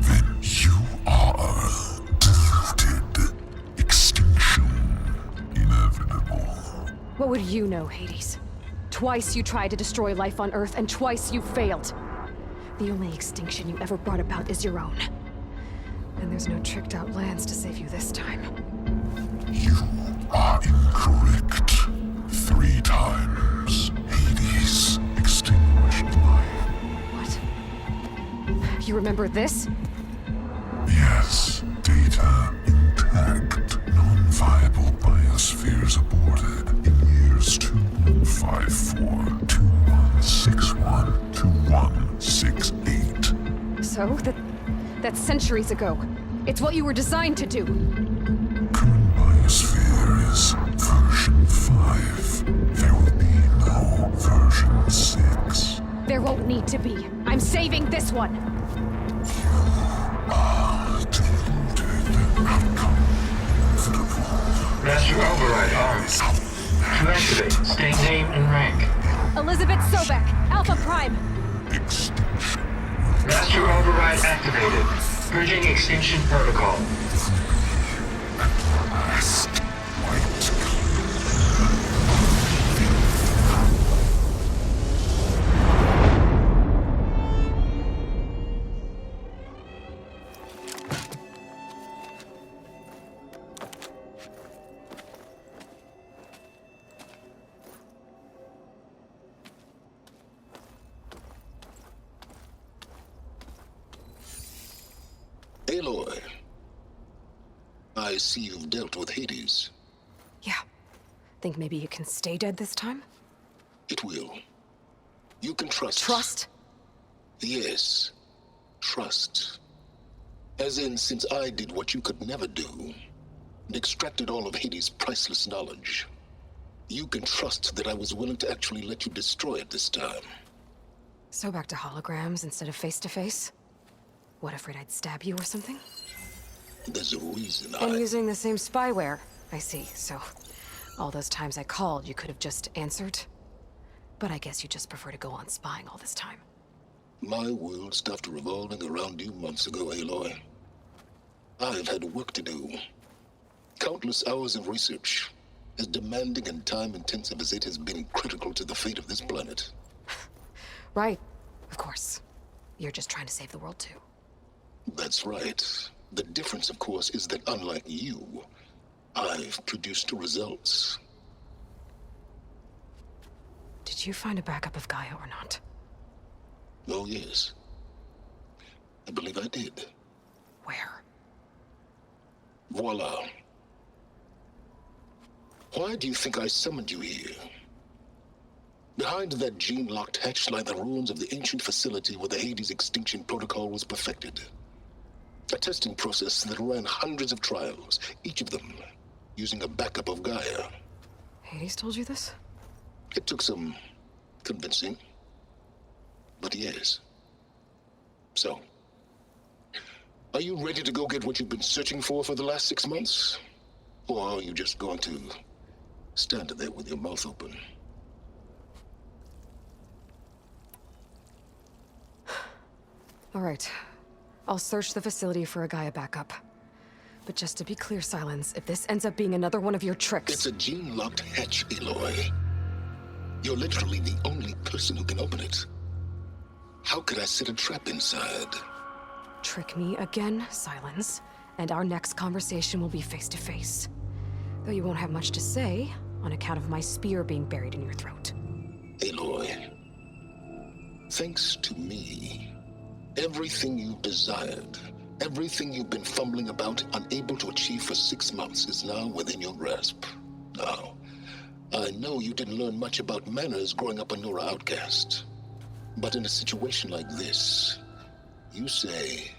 Then you are deluded. Extinction inevitable. What would you know, Hades? Twice you tried to destroy life on Earth, and twice you failed. The only extinction you ever brought about is your own. And there's no tricked-out lands to save you this time. You are incorrect. 3 times Hades extinguished life. What? You remember this? Yes. Data intact. Non-viable biospheres aborted in years 2154, 2161, 2168. So, that's centuries ago. It's what you were designed to do. Current biosphere is version 5. There will be no version 6. There won't need to be. I'm saving this one. Master override arms. To activate, state name and rank. Elizabeth Sobek, Alpha Prime. Master override activated. Purging extinction protocol. Aloy, I see you've dealt with Hades. Yeah. Think maybe you can stay dead this time? It will. You can trust. Trust? Yes. Trust. As in, since I did what you could never do, and extracted all of Hades' priceless knowledge, you can trust that I was willing to actually let you destroy it this time. So back to holograms instead of face-to-face? What, afraid I'd stab you or something? There's a reason And using the same spyware. I see, so all those times I called, you could have just answered? But I guess you just prefer to go on spying all this time. My world stopped revolving around you months ago, Aloy. I've had work to do. Countless hours of research, as demanding and time-intensive as it has been critical to the fate of this planet. Right, of course. You're just trying to save the world too. That's right. The difference, of course, is that unlike you, I've produced results. Did you find a backup of Gaia or not? Oh, yes. I believe I did. Where? Voila. Why do you think I summoned you here? Behind that gene-locked hatch lie the ruins of the ancient facility where the Hades extinction protocol was perfected. A testing process that ran hundreds of trials, each of them using a backup of Gaia. Hades told you this? It took some convincing, but yes. So, are you ready to go get what you've been searching for the last 6 months? Or are you just going to stand there with your mouth open? All right. I'll search the facility for a Gaia backup. But just to be clear, Silence, if this ends up being another one of your tricks... It's a gene-locked hatch, Aloy. You're literally the only person who can open it. How could I set a trap inside? Trick me again, Silence, and our next conversation will be face-to-face. Though you won't have much to say, on account of my spear being buried in your throat. Aloy, thanks to me, everything you've desired, everything you've been fumbling about, unable to achieve for 6 months, is now within your grasp. Now, I know you didn't learn much about manners growing up a Nora outcast. But in a situation like this, you say...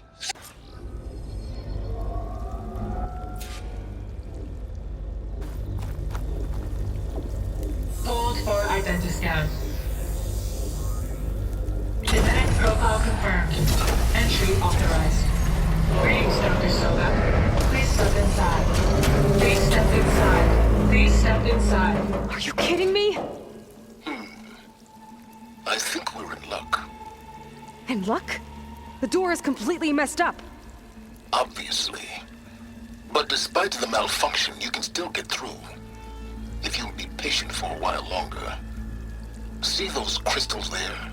Hold for identity scan. Genetic profile confirmed. Entry authorized. Greetings, Dr. Soga. Please step inside. Please step inside. Please step inside. Are you kidding me? I think we're in luck. In luck? The door is completely messed up. Obviously. But despite the malfunction, you can still get through. If you'll be patient for a while longer. See those crystals there?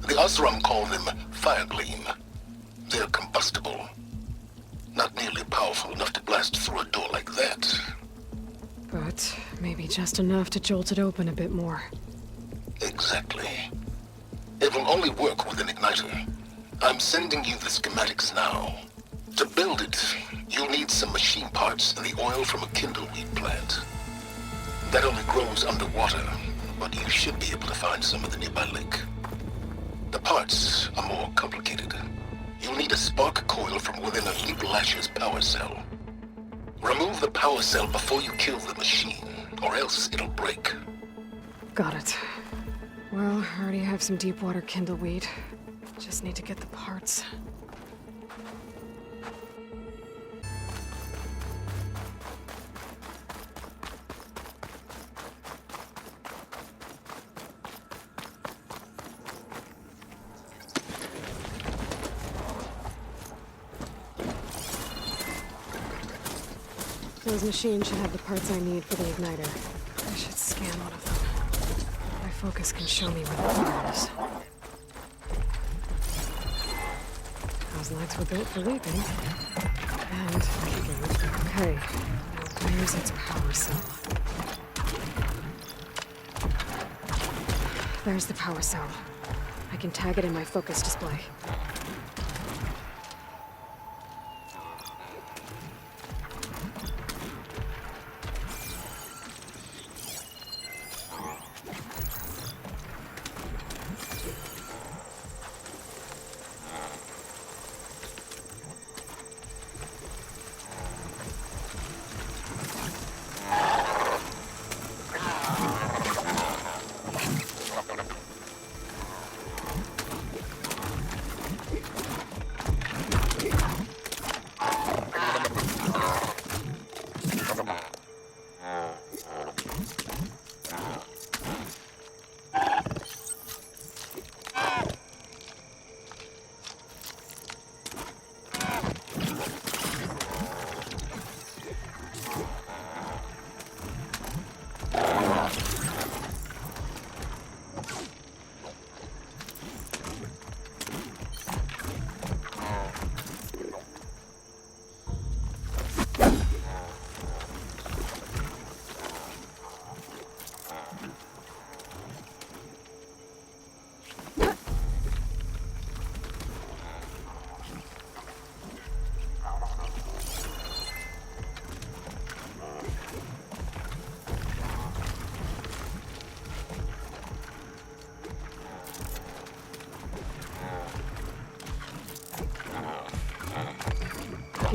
The Osram call them fire gleam. They're combustible. Not nearly powerful enough to blast through a door like that. But maybe just enough to jolt it open a bit more. Exactly. It will only work with an igniter. I'm sending you the schematics now. To build it, you'll need some machine parts and the oil from a kindleweed plant. That only grows underwater, but you should be able to find some in the nearby lake. The parts are more complicated. You'll need a spark coil from within a Leap Lasher's power cell. Remove the power cell before you kill the machine, or else it'll break. Got it. Well, I already have some deep water kindleweed. Just need to get the parts. Those machines should have the parts I need for the igniter. I should scan one of them. My focus can show me where the fire is. Those lights were built for leaping. And kicking. Okay, now where's its power cell? There's the power cell. I can tag it in my focus display.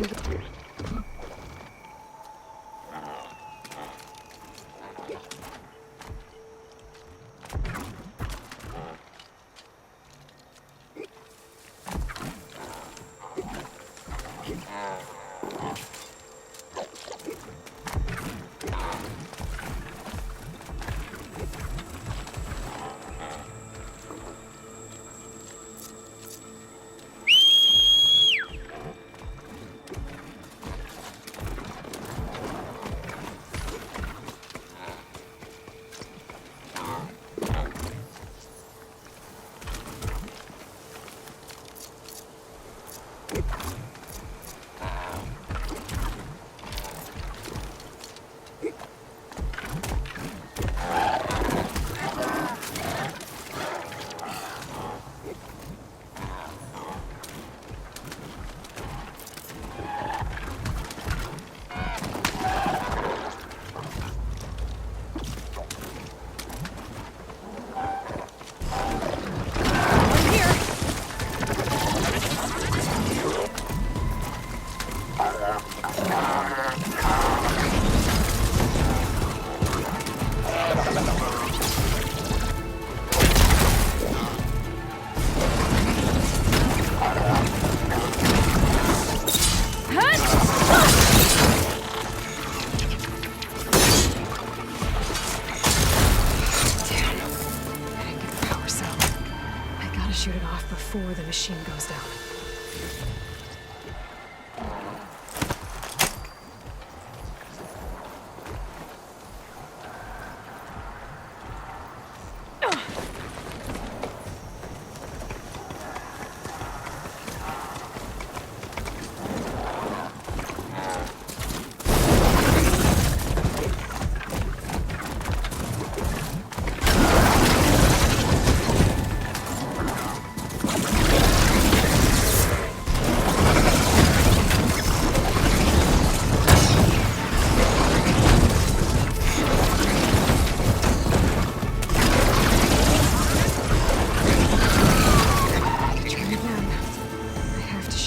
looking. Shoot it off before the machine goes down.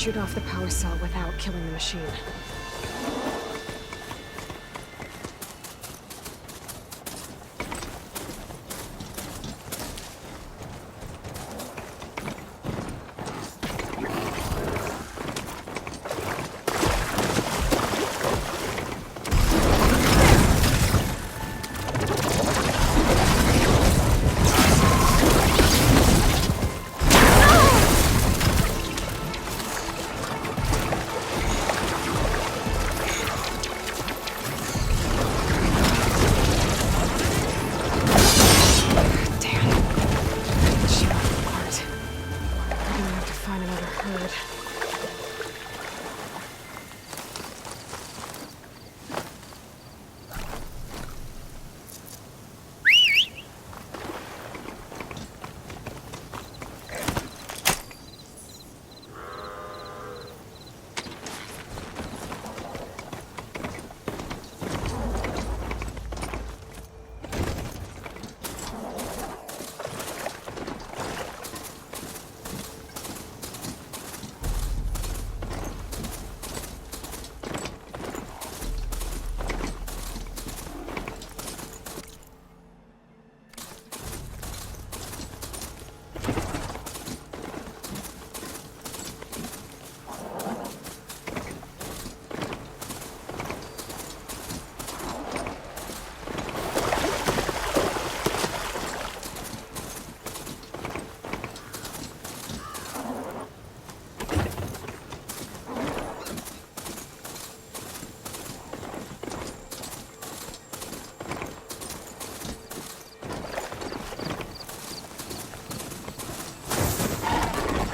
Shoot off the power cell without killing the machine.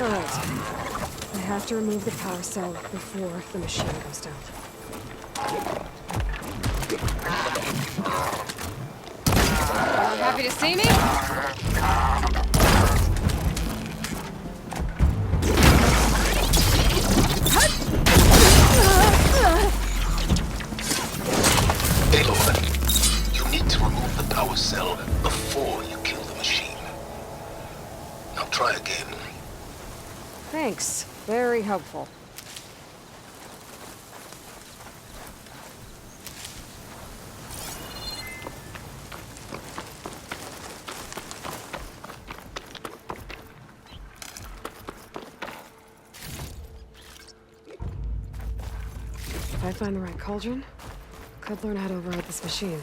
Alright. I have to remove the power cell before the machine goes down. Happy to see me? Aloy, you need to remove the power cell before you kill the machine. Now try again. Thanks. Very helpful. If I find the right cauldron, could learn how to override this machine.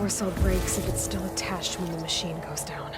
Cell breaks if it's still attached when the machine goes down.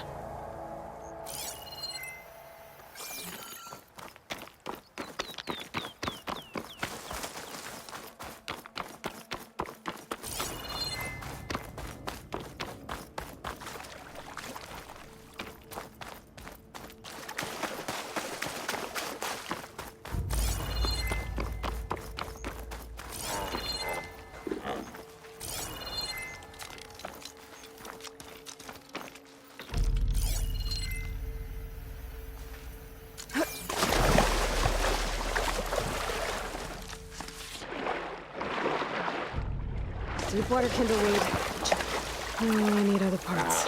Deepwater kindleweed. Oh, I need other parts.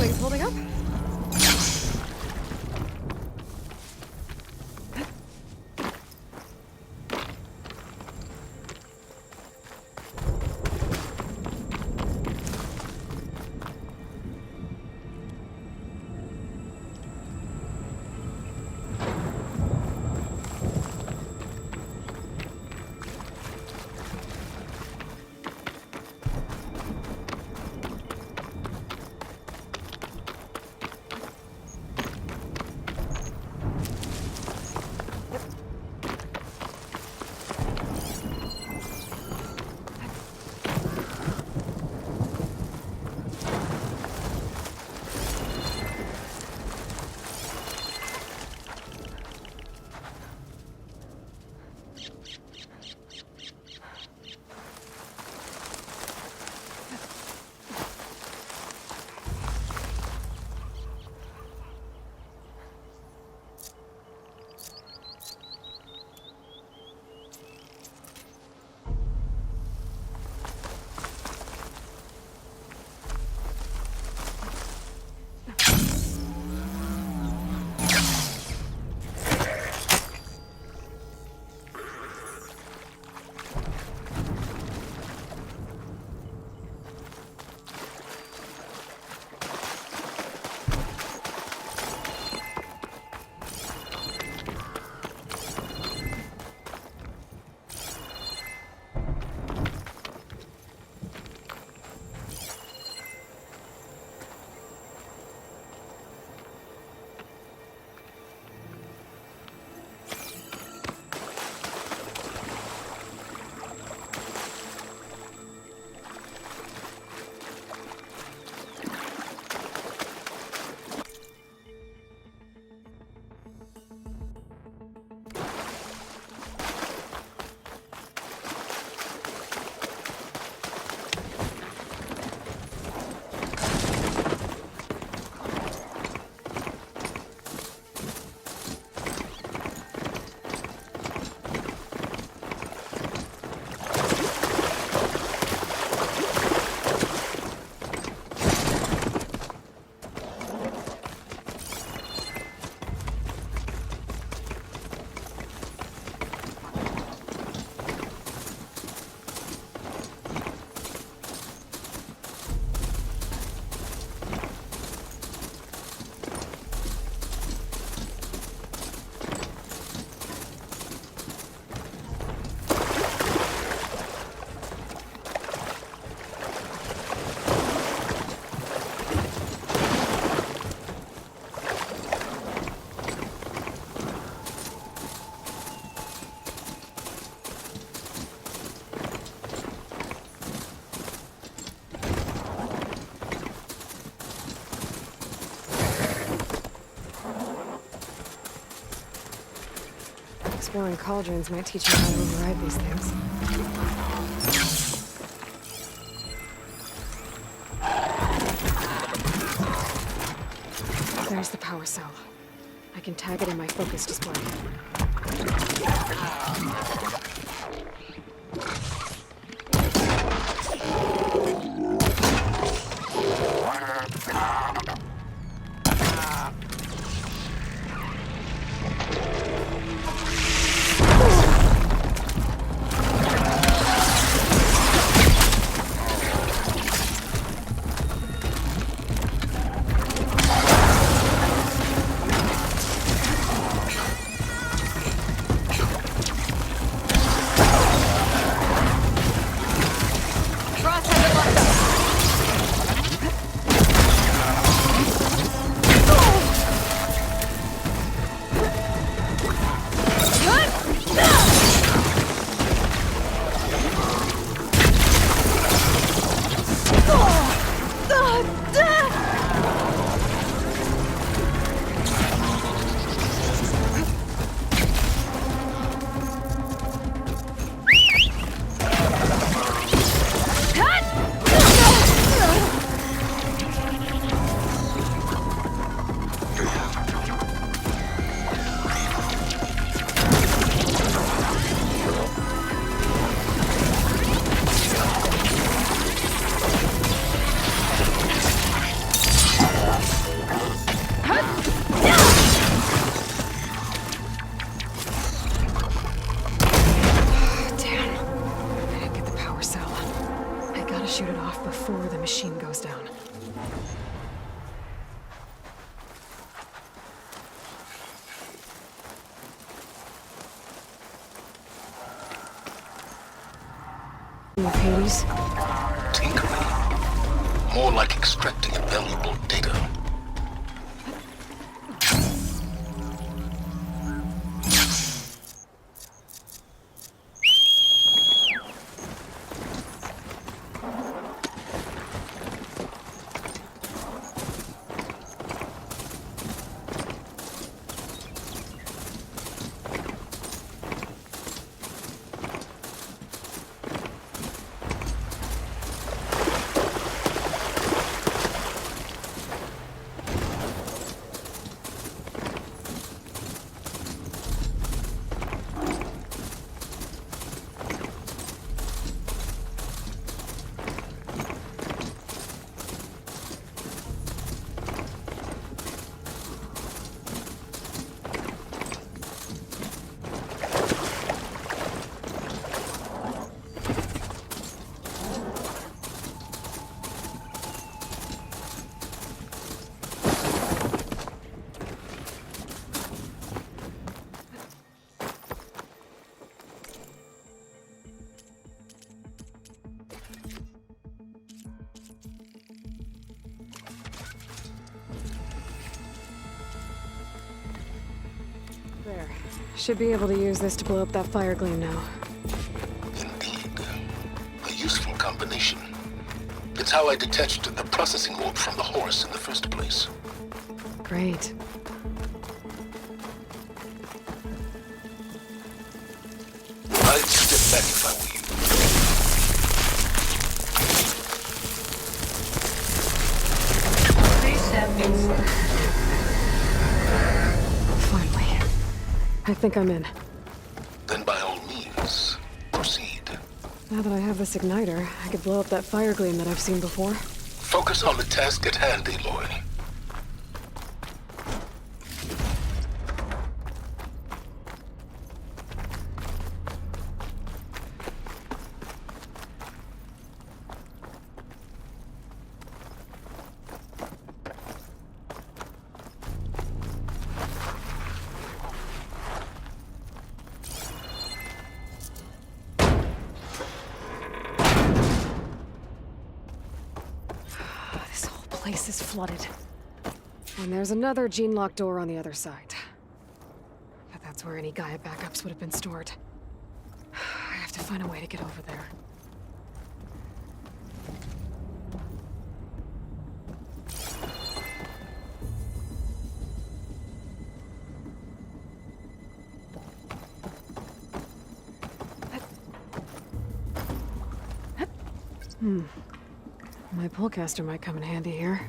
Things holding up? Exploring cauldrons might teach you how to override these things. There's the power cell. I can tag it in my focus display. tinkering with Hades? Tinkering? More like extracting valuable data. There. Should be able to use this to blow up that fire gleam now. Indeed. A useful combination. It's how I detached the processing orb from the horse in the first place. Great. I'd step back if I were you. Please step inside. Finally. I think I'm in. Then by all means, proceed. Now that I have this igniter, I could blow up that fire gleam that I've seen before. Focus on the task at hand, Aloy. This whole place is flooded. And there's another gene-locked door on the other side. But that's where any Gaia backups would have been stored. I have to find a way to get over there. My pullcaster might come in handy here.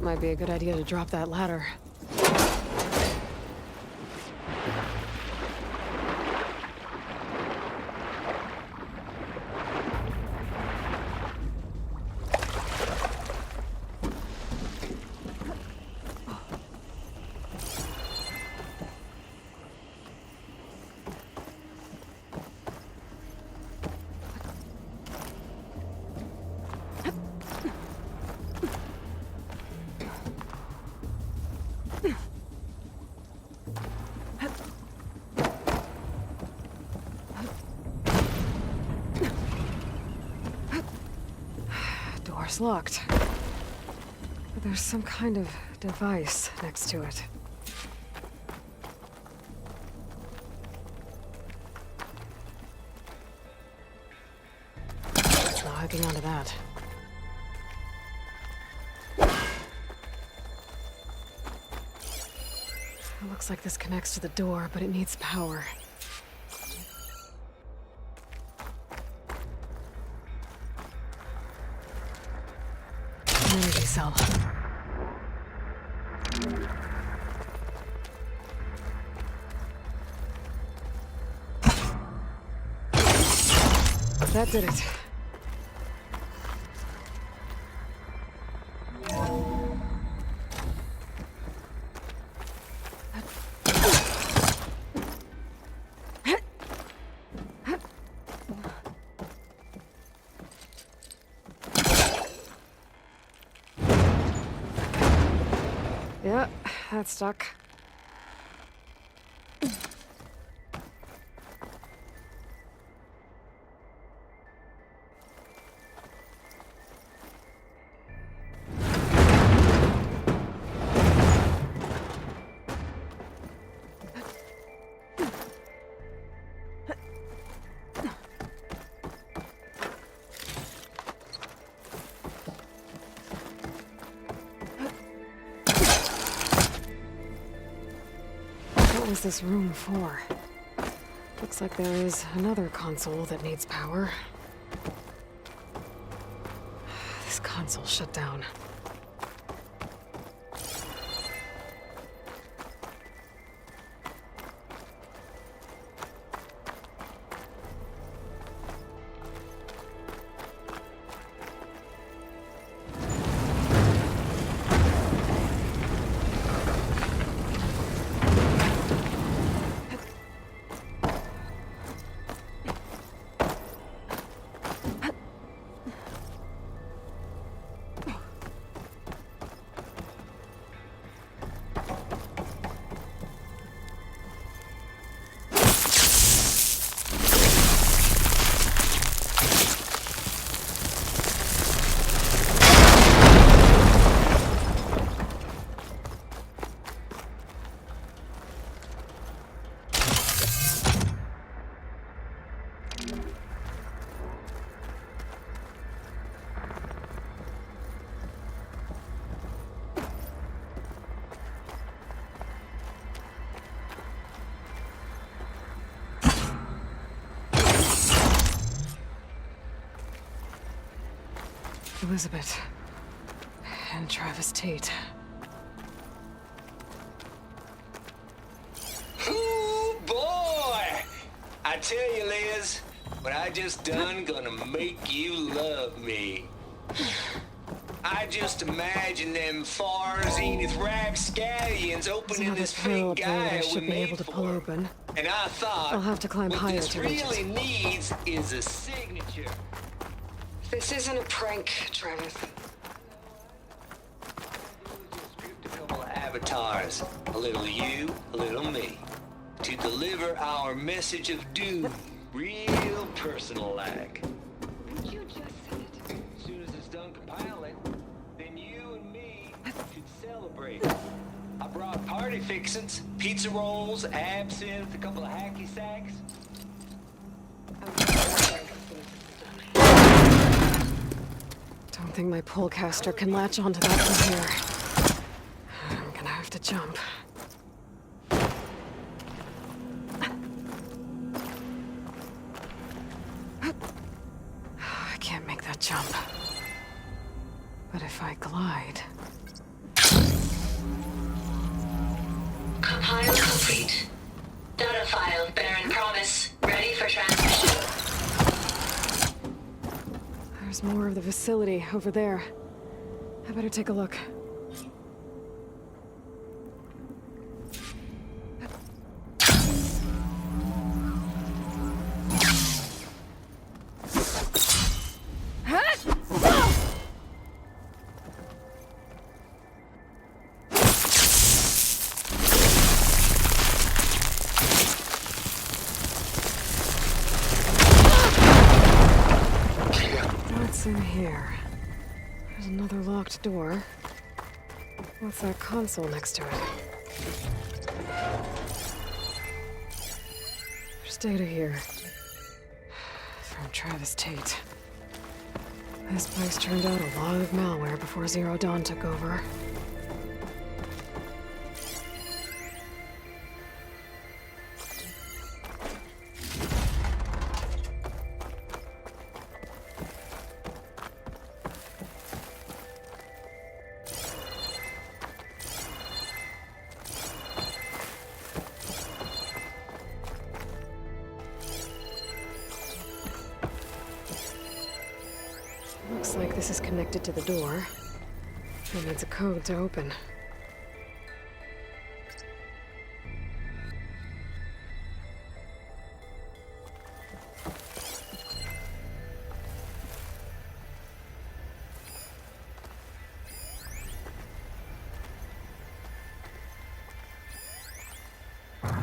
Might be a good idea to drop that ladder. Door's locked. But there's some kind of device next to it. It's not hooking onto that. It looks like this connects to the door, but it needs power. An energy cell. That did it. Yeah, that's stuck. What was this room for? Looks like there is another console that needs power. This console shut down. Elizabeth and Travis Tate. Ooh, boy! I tell you, Liz, what I just done gonna make you love me. I just imagine them far zenith rapscallions opening this fake guy I should be able to pull open. And I thought, I'll have to climb what higher this to reach really it. needs is a signature. This isn't a prank, Travis. A couple of avatars, a little you, a little me, to deliver our message of doom, real personal-like. You just said it. As soon as it's done compiling, then you and me should celebrate. I brought party fixins, pizza rolls, absinthe, a couple of hacky sacks. Don't think my pullcaster can latch onto that from here. I'm gonna have to jump. I can't make that jump. But if I glide... Compile complete. Data file, Baron Promise, ready for transmission. There's more of the facility over there. I better take a look. What's in here? There's another locked door. What's that console next to it? There's data here. From Travis Tate. This place turned out a lot of malware before Zero Dawn took over. Looks like this is connected to the door. It needs a code to open.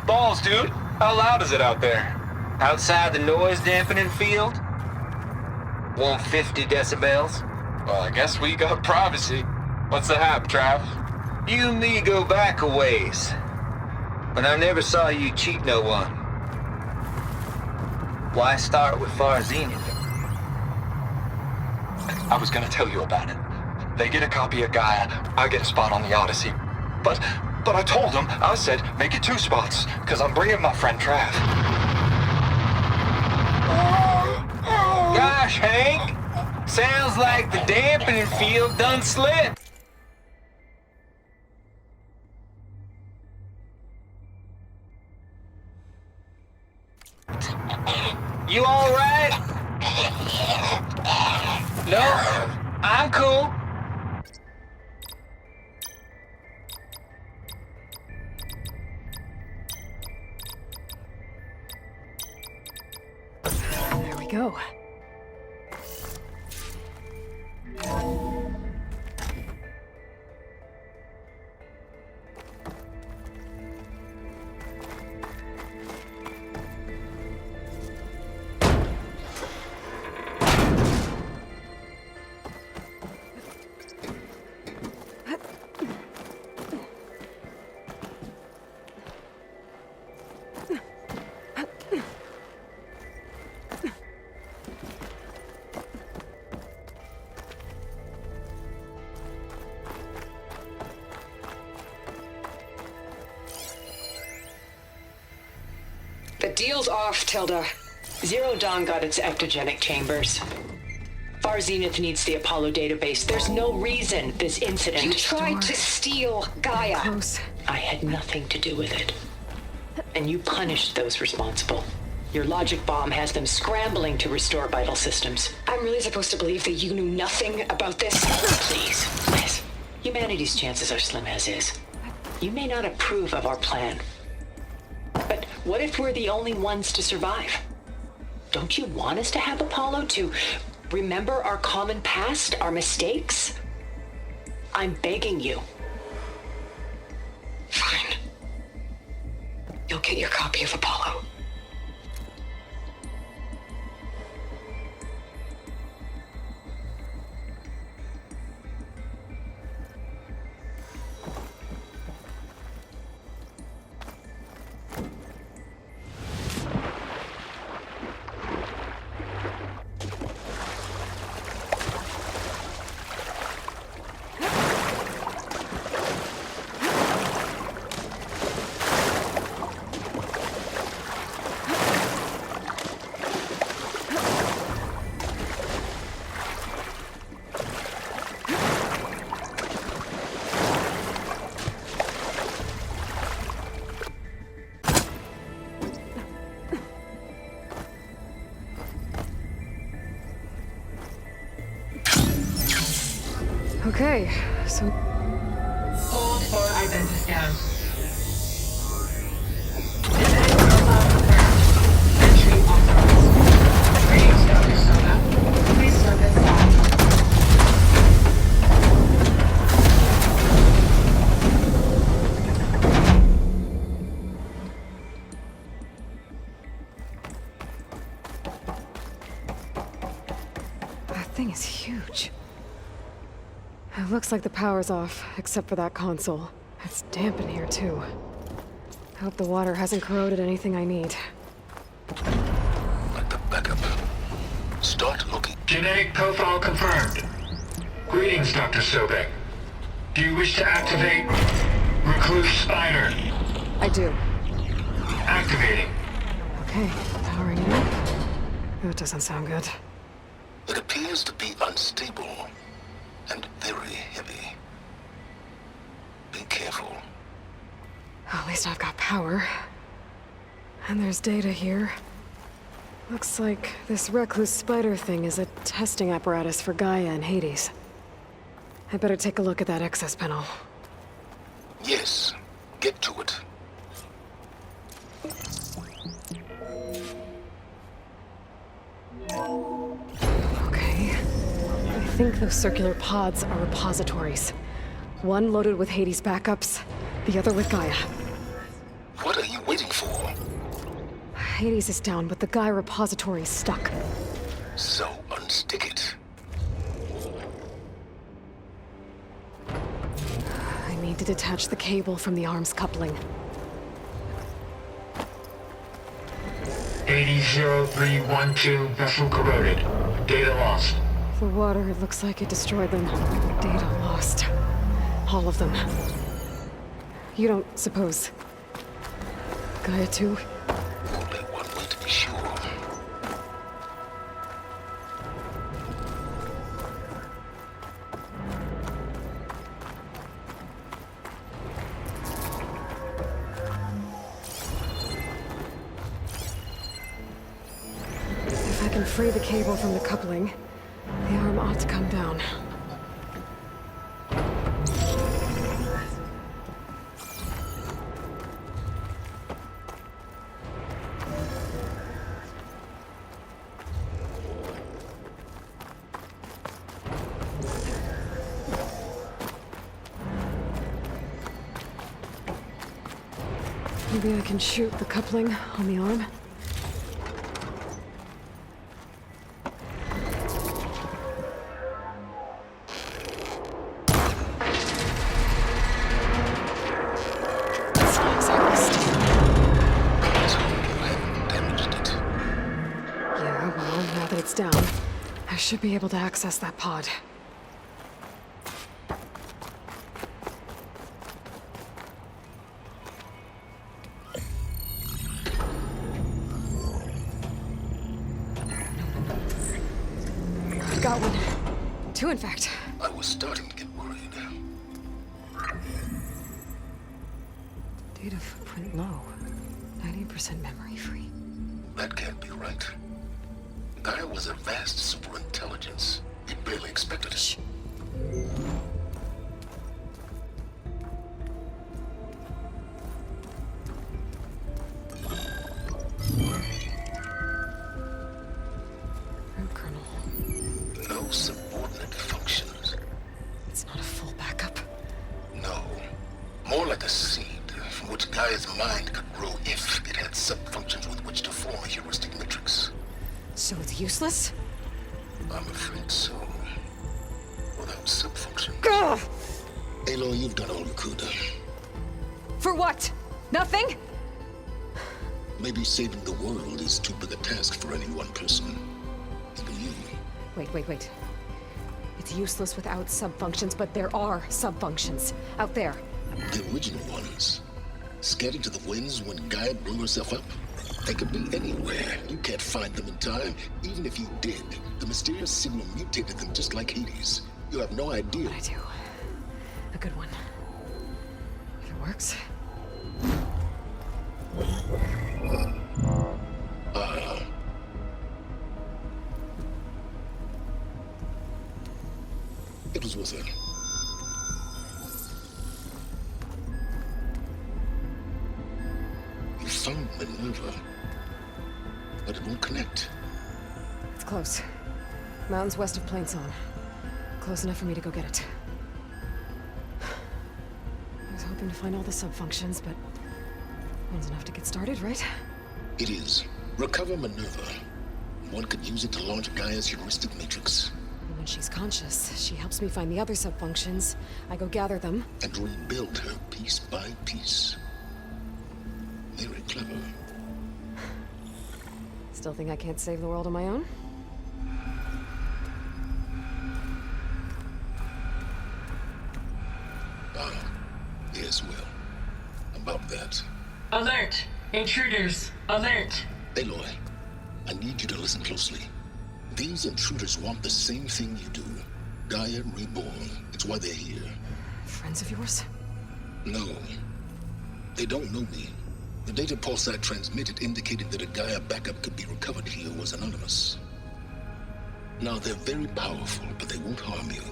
Balls, dude. How loud is it out there? Outside the noise dampening field? 150 decibels? Well, I guess we got privacy. What's the hap, Trav? You and me go back a ways. But I never saw you cheat no one. Why start with Far Zenith? I was gonna tell you about it. They get a copy of Gaia, I get a spot on the Odyssey. But I told them, I said, make it 2 spots, because I'm bringing my friend Trav. Gosh, Hank! Sounds like the dampening field done slipped. You all right? No, I'm cool. There we go. The deal's off, Tilda. Zero Dawn got its ectogenic chambers. Far Zenith needs the Apollo database. There's no reason this incident... You tried to steal Gaia. Close. I had nothing to do with it. And you punished those responsible. Your logic bomb has them scrambling to restore vital systems. I'm really supposed to believe that you knew nothing about this? Please, Liz. Humanity's chances are slim as is. You may not approve of our plan. But what if we're the only ones to survive? Don't you want us to have Apollo to remember our common past, our mistakes? I'm begging you. Fine. You'll get your copy of Apollo. Okay, so... Hold for identiscan. Genetic profile confirmed. Entry authorized. Greetings, Dr. Soda. Please step inside. That thing is huge. It looks like the power's off, except for that console. It's damp in here, too. I hope the water hasn't corroded anything I need. Like the backup. Start looking. Genetic profile confirmed. Greetings, Dr. Sobek. Do you wish to activate Recluse Spider? I do. Activating. Okay, powering it up. That doesn't sound good. It appears to be unstable and very heavy. Be careful. At least I've got power. And there's data here. Looks like this recluse spider thing is a testing apparatus for Gaia and Hades. I better take a look at that access panel. Yes, get to it. Okay. I think those circular pods are repositories. One loaded with Hades backups, the other with Gaia. What are you waiting for? Hades is down, but the Gaia repository is stuck. So unstick it. I need to detach the cable from the arms coupling. 800312 vessel corroded. Data lost. The water, it looks like it destroyed them. Data lost. All of them. You don't suppose... Gaia too? Only one way to be sure. If I can free the cable from the coupling, the arm ought to come down. Maybe I can shoot the coupling on the arm. Yeah, well, now that it's down, I should be able to access that pod. Got one. Two, in fact. I was starting to get worried. Data footprint low. 90% memory free. That can't be right. Gaia was a vast superintelligence. We barely expected it. Shh. Root kernel. No subordinate functions. It's not a full backup. No. More like a seed from which Gaia's mind could grow if it had sub-functions with which to form a heuristic matrix. So it's useless? I'm afraid so. Without sub-functions. Ugh! Aloy, you've done all you could. For what? Nothing? Maybe saving the world is too big a task for any one person. Even you. Wait. It's useless without sub-functions, but there are sub-functions out there. The original ones. Scattered to the winds when Gaia blew herself up? They could be anywhere. You can't find them in time. Even if you did, the mysterious signal mutated them just like Hades. You have no idea. I do. A good one. If it works. It was worth it. found Minerva, but it won't connect. It's close. Mountains west of Plainsong. Close enough for me to go get it. I was hoping to find all the sub-functions, but one's enough to get started, right? It is. Recover Minerva. One could use it to launch Gaia's heuristic matrix. When she's conscious, she helps me find the other sub-functions. I go gather them. And rebuild her piece by piece. Very clever. Still think I can't save the world on my own? Yes, well. About that. Alert! Intruders! Alert! Aloy, I need you to listen closely. These intruders want the same thing you do. Gaia reborn. It's why they're here. Friends of yours? No. They don't know me. The data pulse I transmitted indicated that a Gaia backup could be recovered here was anonymous. Now, they're very powerful, but they won't harm you.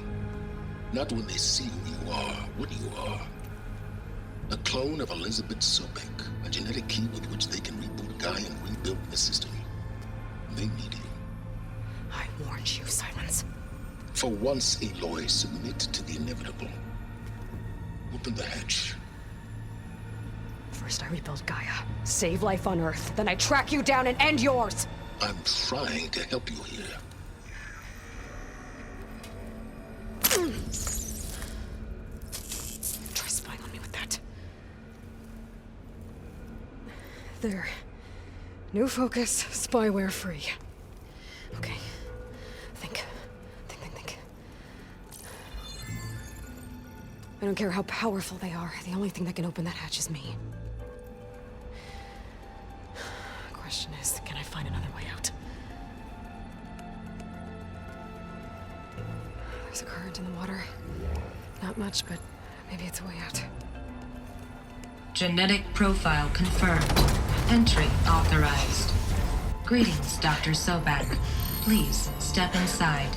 Not when they see who you are, what you are. A clone of Elizabeth Sobek, a genetic key with which they can reboot Gaia and rebuild the system. They need you. I warned you, Silence. For once, Aloy, submit to the inevitable. Open the hatch. First I rebuild Gaia, save life on Earth, then I track you down and end yours! I'm trying to help you here. Try spying on me with that. There. New focus, spyware free. Okay. Think. I don't care how powerful they are. The only thing that can open that hatch is me. Question is, can I find another way out? There's a current in the water. Not much, but maybe it's a way out. Genetic profile confirmed. Entry authorized. Greetings, Dr. Sobek. Please step inside.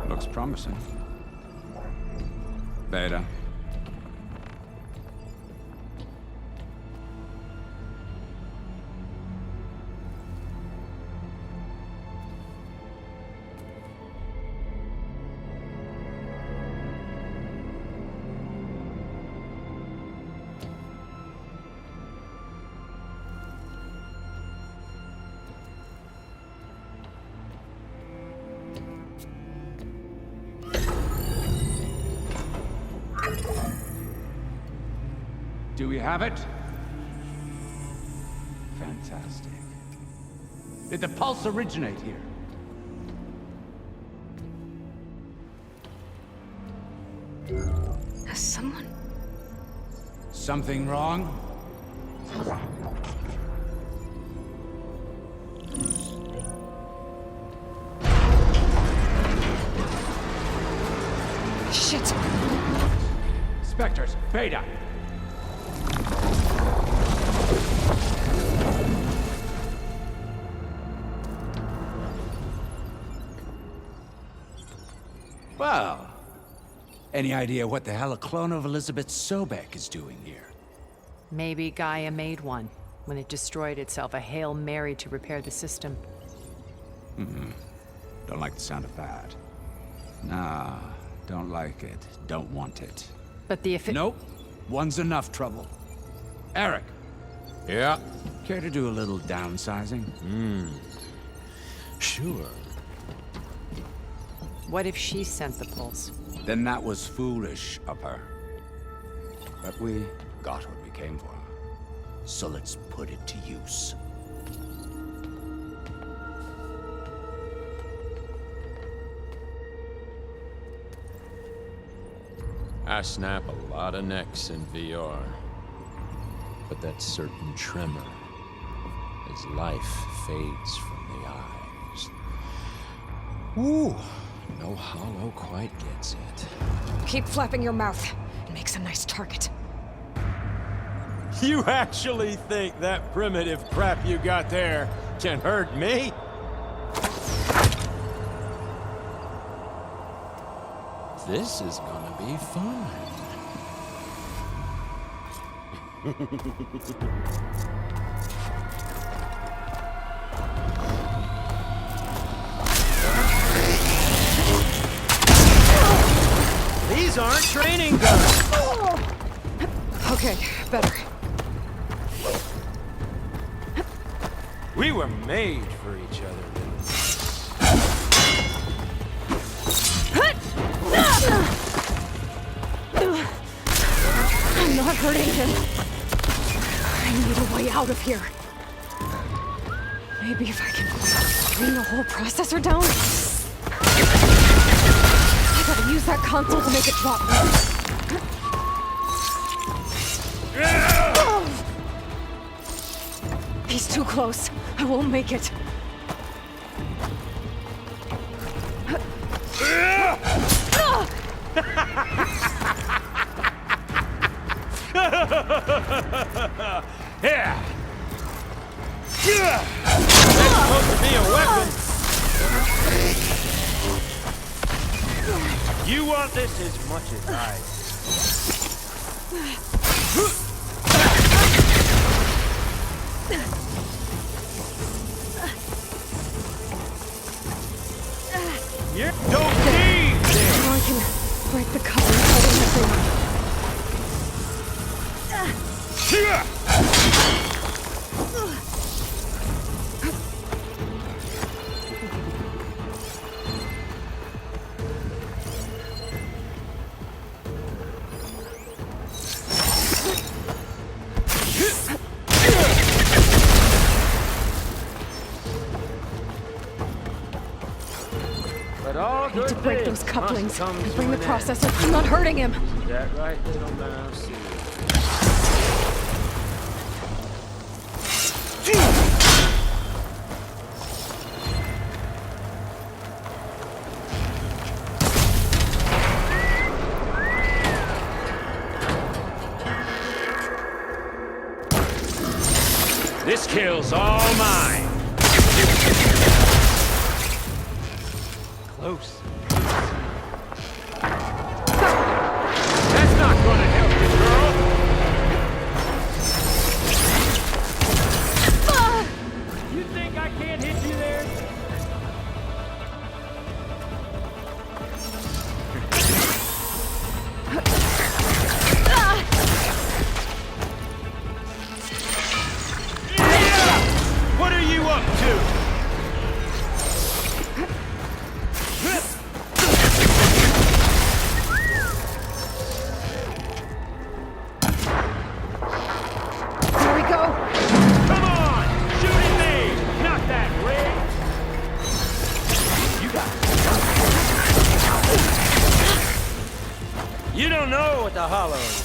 Looks promising. Beta. Do we have it? Fantastic. Did the pulse originate here? Has someone... Something wrong? Shit! Spectres, Beta! Well, any idea what the hell a clone of Elizabeth Sobek is doing here? Maybe Gaia made one. When it destroyed itself, a Hail Mary to repair the system. Don't like the sound of that. Nah, don't like it. Don't want it. But the Nope. One's enough trouble. Eric. Yeah? Care to do a little downsizing? Sure. What if she sent the pulse? Then that was foolish of her. But we got what we came for. So let's put it to use. I snap a lot of necks in VR. But that certain tremor as life fades from the eyes. Ooh, no hollow quite gets it. Keep flapping your mouth. It makes a nice target. You actually think that primitive crap you got there can hurt me? This is gonna be fun. These aren't training guns. Okay, better. We were made for each other. I'm not hurting him. I need a way out of here. Maybe if I can bring the whole processor down. I gotta use that console to make it drop. He's too close. I won't make it. Yeah. That's supposed to be a weapon. You want this as much as I do. You don't need this. Now I can break the cover and hold everything. But all I need to good break things those couplings must come and to bring the an end. processor. I'm not hurting him. Is that right, little mouse? This kill's all mine. Close. That's not gonna help you, girl. You think I can't hit you there? What are you up to? Here we go. Come on! Shoot at me! Not that rig! You got it. You don't know what the hollow is.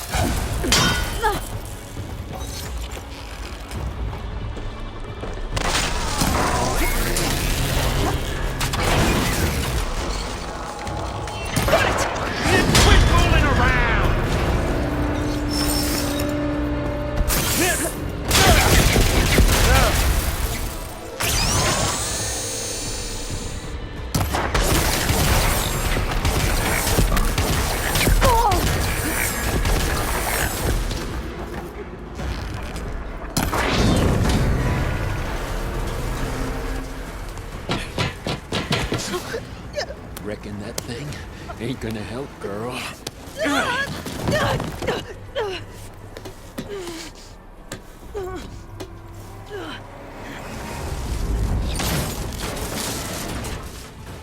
Quit fooling around! Reckon that thing ain't gonna help, girl.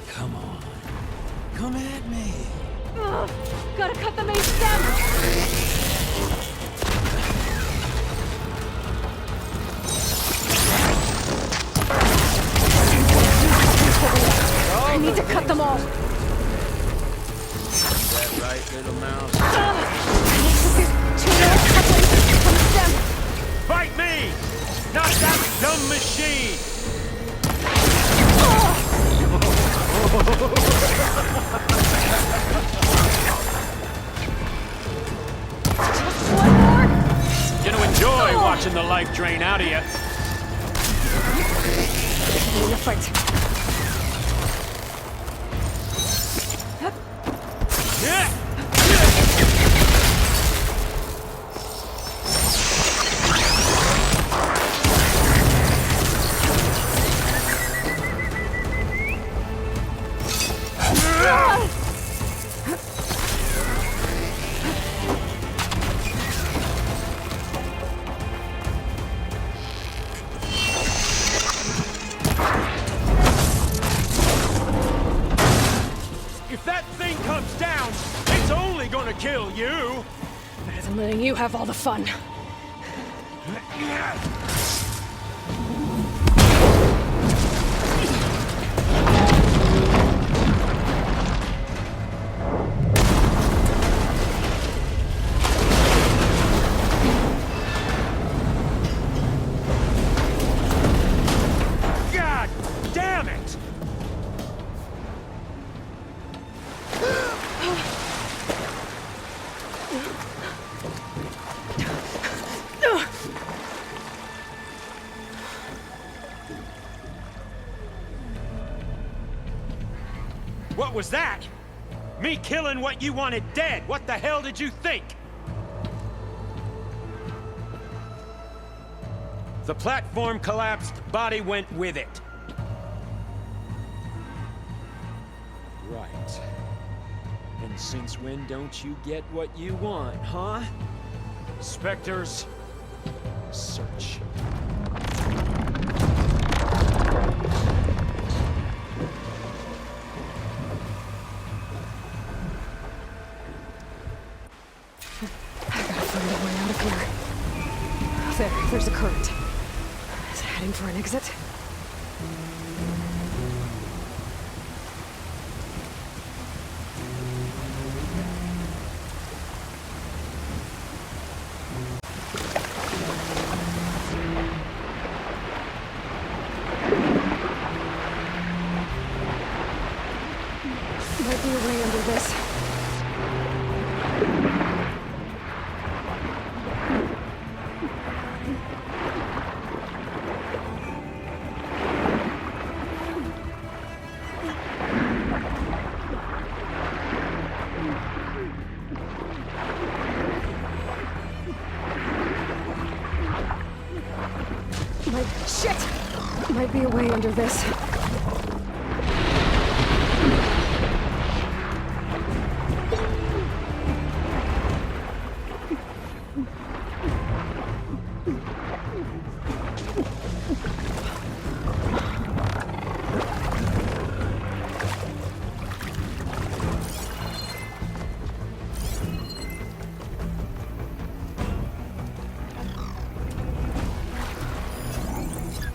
Come on. Come at me. Gotta cut the main stem. I need to cut them all. Is that right, little mouse? Two more couplings from the stem. Fight me! Not that dumb machine! Just one more. Gonna enjoy watching the life drain out of you. In the fight. If that thing comes down, it's only gonna kill you. Better than letting you have all the fun. God damn it! What was that? Me killing what you wanted dead. What the hell did you think? The platform collapsed, body went with it. Right. And since when don't you get what you want, huh? Spectres, search. Find a way out of here. There's a current. Is it heading for an exit? Might be a way under this. Might be a way under this.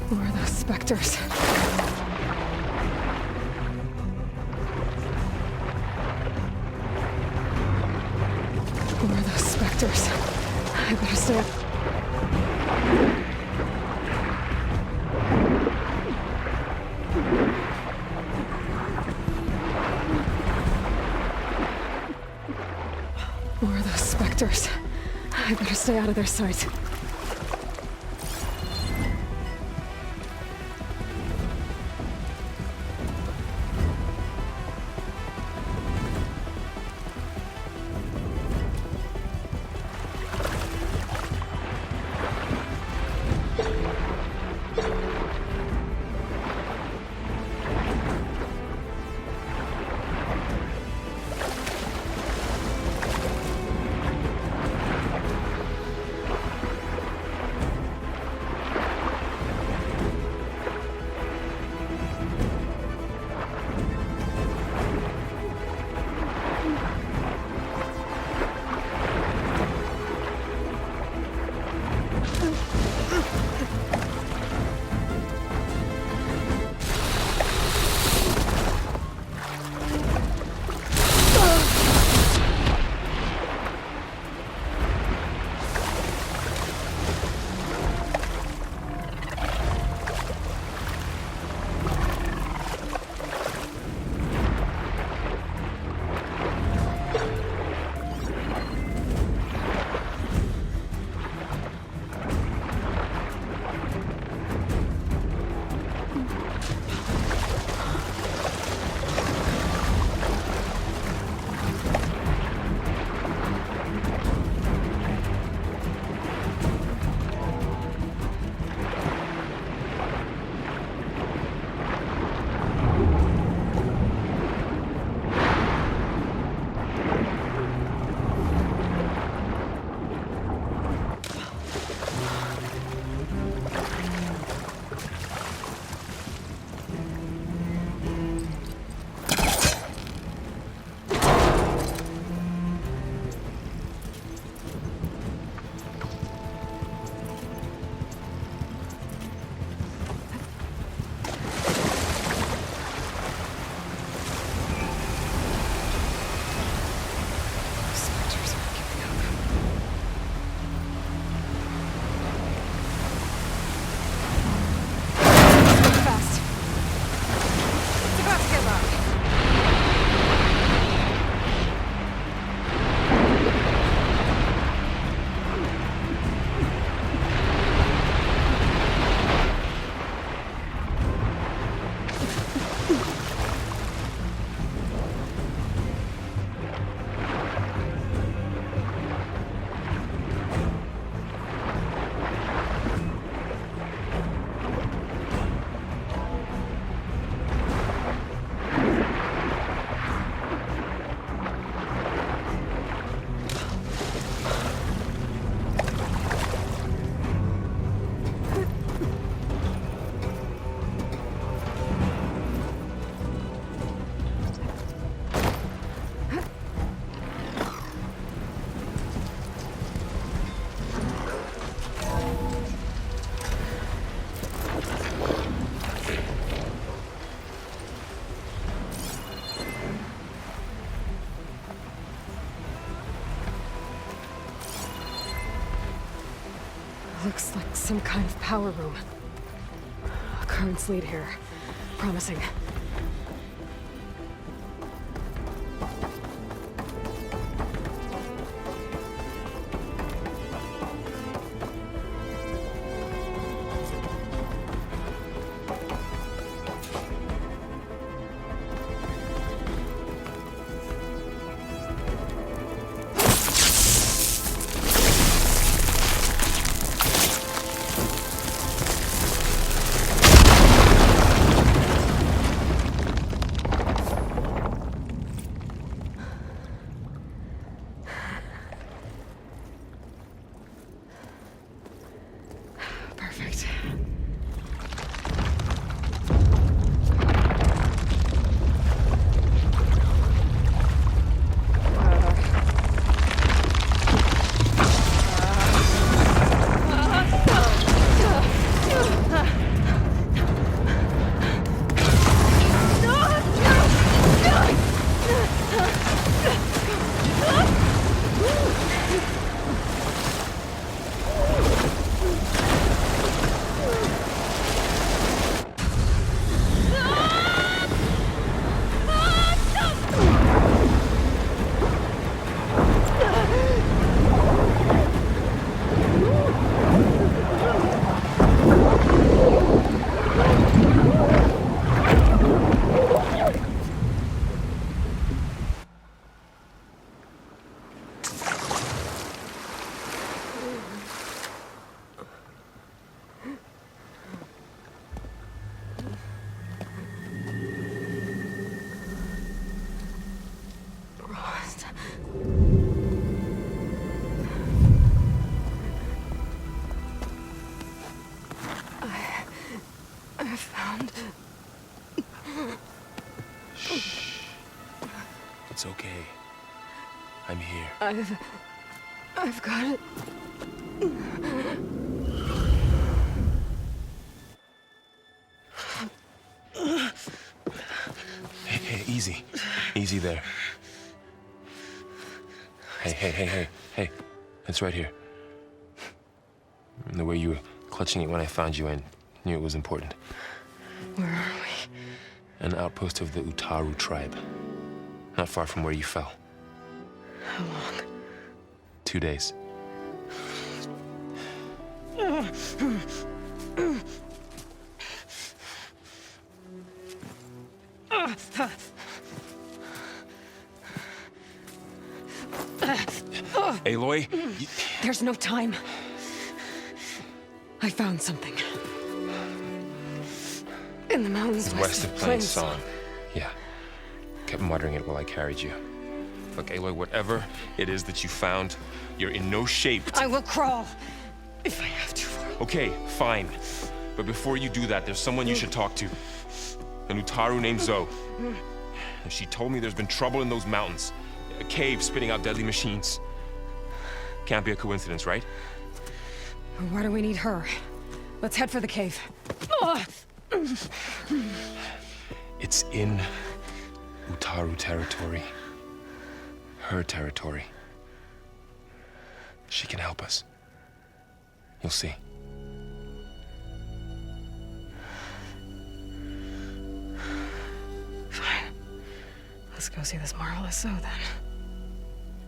Who are those specters? Who are those specters? I better stay up. Who are those specters? I better stay out of their sight. Looks like some kind of power room. Currents lead here. Promising. Perfect. I found... Shh. It's okay. I'm here. I've got it. Hey, easy. Easy there. Hey. It's right here. The way you were clutching it when I found you, I knew it was important. Where are we? An outpost of the Utaru tribe. Not far from where you fell. How long? 2 days. Aloy? There's no time. I found something. In the mountains West of Plain Song. Yeah. Kept muttering it while I carried you. Look, Aloy, whatever it is that you found, you're in no shape to... I will crawl, if I have to. Okay, fine. But before you do that, there's someone you should talk to. An Utaru named Zoe. And she told me there's been trouble in those mountains. A cave spitting out deadly machines. Can't be a coincidence, right? Why do we need her? Let's head for the cave. It's in Utaru territory. Her territory. She can help us. You'll see. Fine. Let's go see this marvelous Zoe then.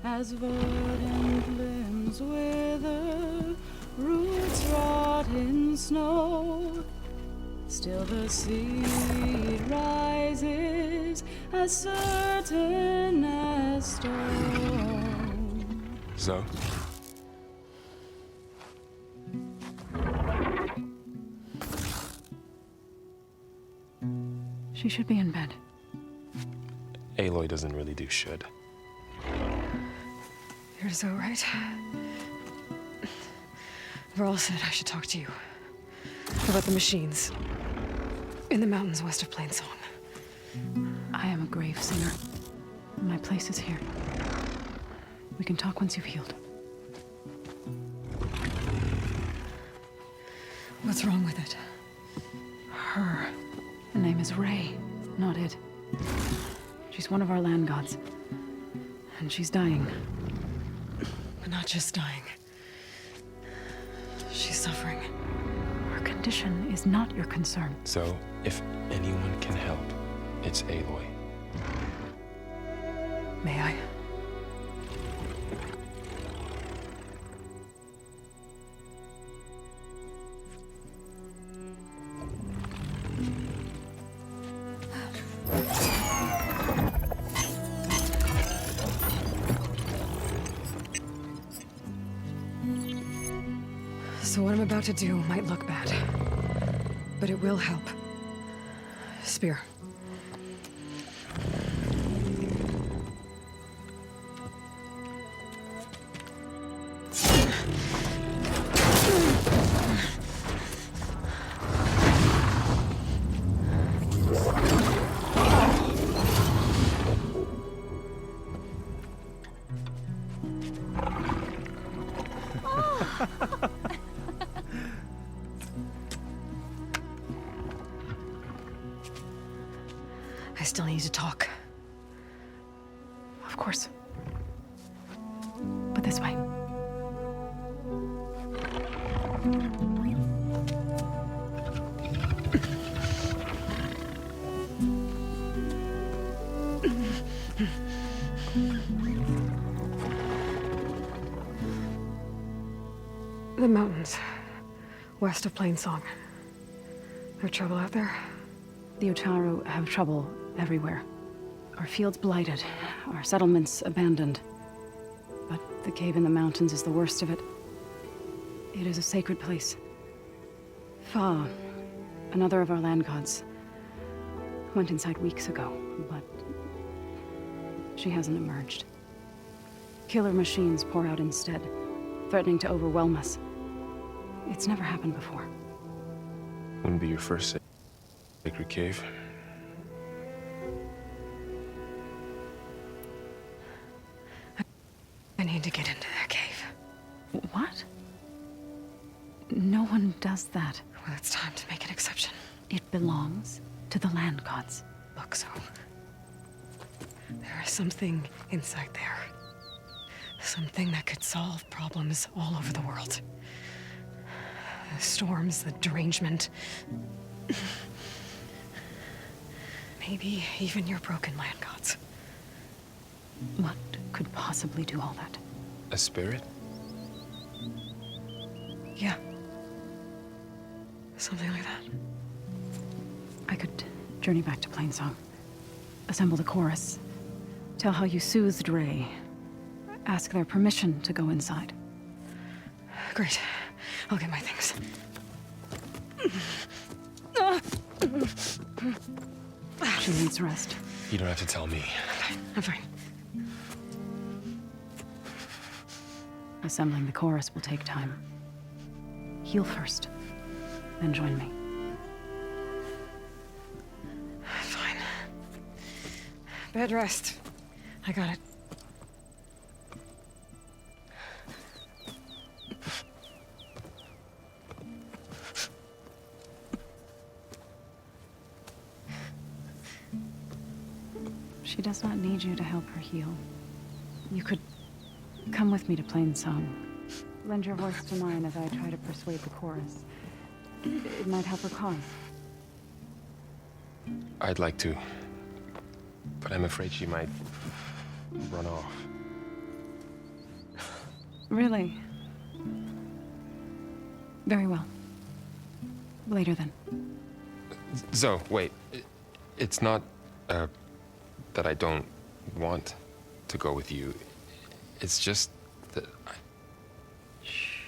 As verdant limbs wither, roots rot in snow, still the seed rises as certain as stone. Zoe? She should be in bed. Aloy doesn't really do should. You're Zoe, right? Varl said I should talk to you. About the machines. In the mountains west of Plain Song. I am a grave singer. My place is here. We can talk once you've healed. What's wrong with it? Her. The name is Ray, not it. She's one of our land gods. And she's dying. But not just dying. She's suffering. Her condition is not your concern. So, if anyone can help, it's Aloy. May I? So what I'm about to do might look bad, but it will help. Spear. I still need to talk. Of course. But this way. The mountains, west of Plainsong. There trouble out there? The Utaru have trouble everywhere. Our fields blighted, our settlements abandoned. But the cave in the mountains is the worst of it. It is a sacred place. Fa, another of our land gods, went inside weeks ago, but she hasn't emerged. Killer machines pour out instead, threatening to overwhelm us. It's never happened before. Wouldn't be your first sacred cave. I need to get into that cave. What? No one does that. Well, it's time to make an exception. It belongs to the land gods. Look, so there is something inside there. Something that could solve problems all over the world. The storms, the derangement. Maybe even your broken land gods. What could possibly do all that? A spirit? Yeah. Something like that. I could journey back to Plainsong, assemble the chorus, tell how you soothed Ray, ask their permission to go inside. Great. I'll get my things. She needs rest. You don't have to tell me. I'm fine. Assembling the chorus will take time. Heal first, then join me. Fine. Bed rest. I got it. She does not need you to help her heal. You could come with me to Plainsong. Lend your voice to mine as I try to persuade the chorus. It might help her cause. I'd like to, but I'm afraid she might run off. Really? Very well. Later then. Zoe, wait. It's not, that I don't want to go with you. It's just that I... Shh.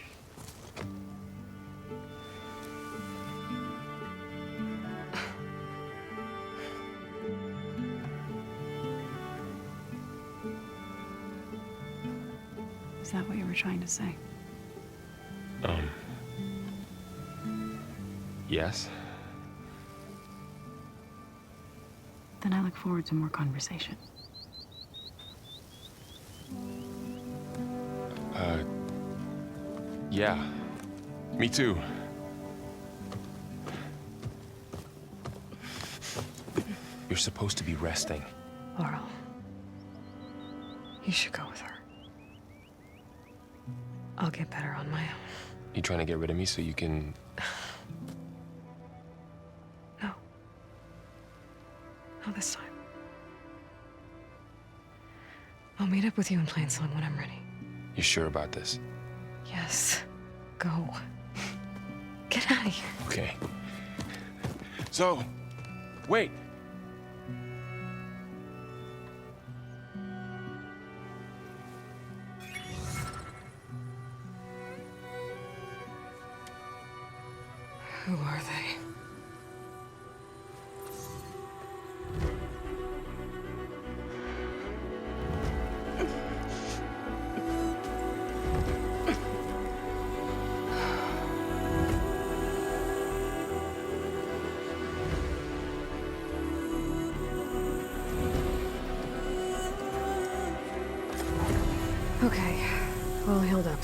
Is that what you were trying to say? Yes? Then I look forward to more conversation. Yeah. Me too. You're supposed to be resting. Laurel. You should go with her. I'll get better on my own. You trying to get rid of me so you can... No. Not this time. I'll meet up with you in Plainsong when I'm ready. You sure about this? Yes. Go. Get out of here. Okay. So, wait. Who are they? Okay, all healed up.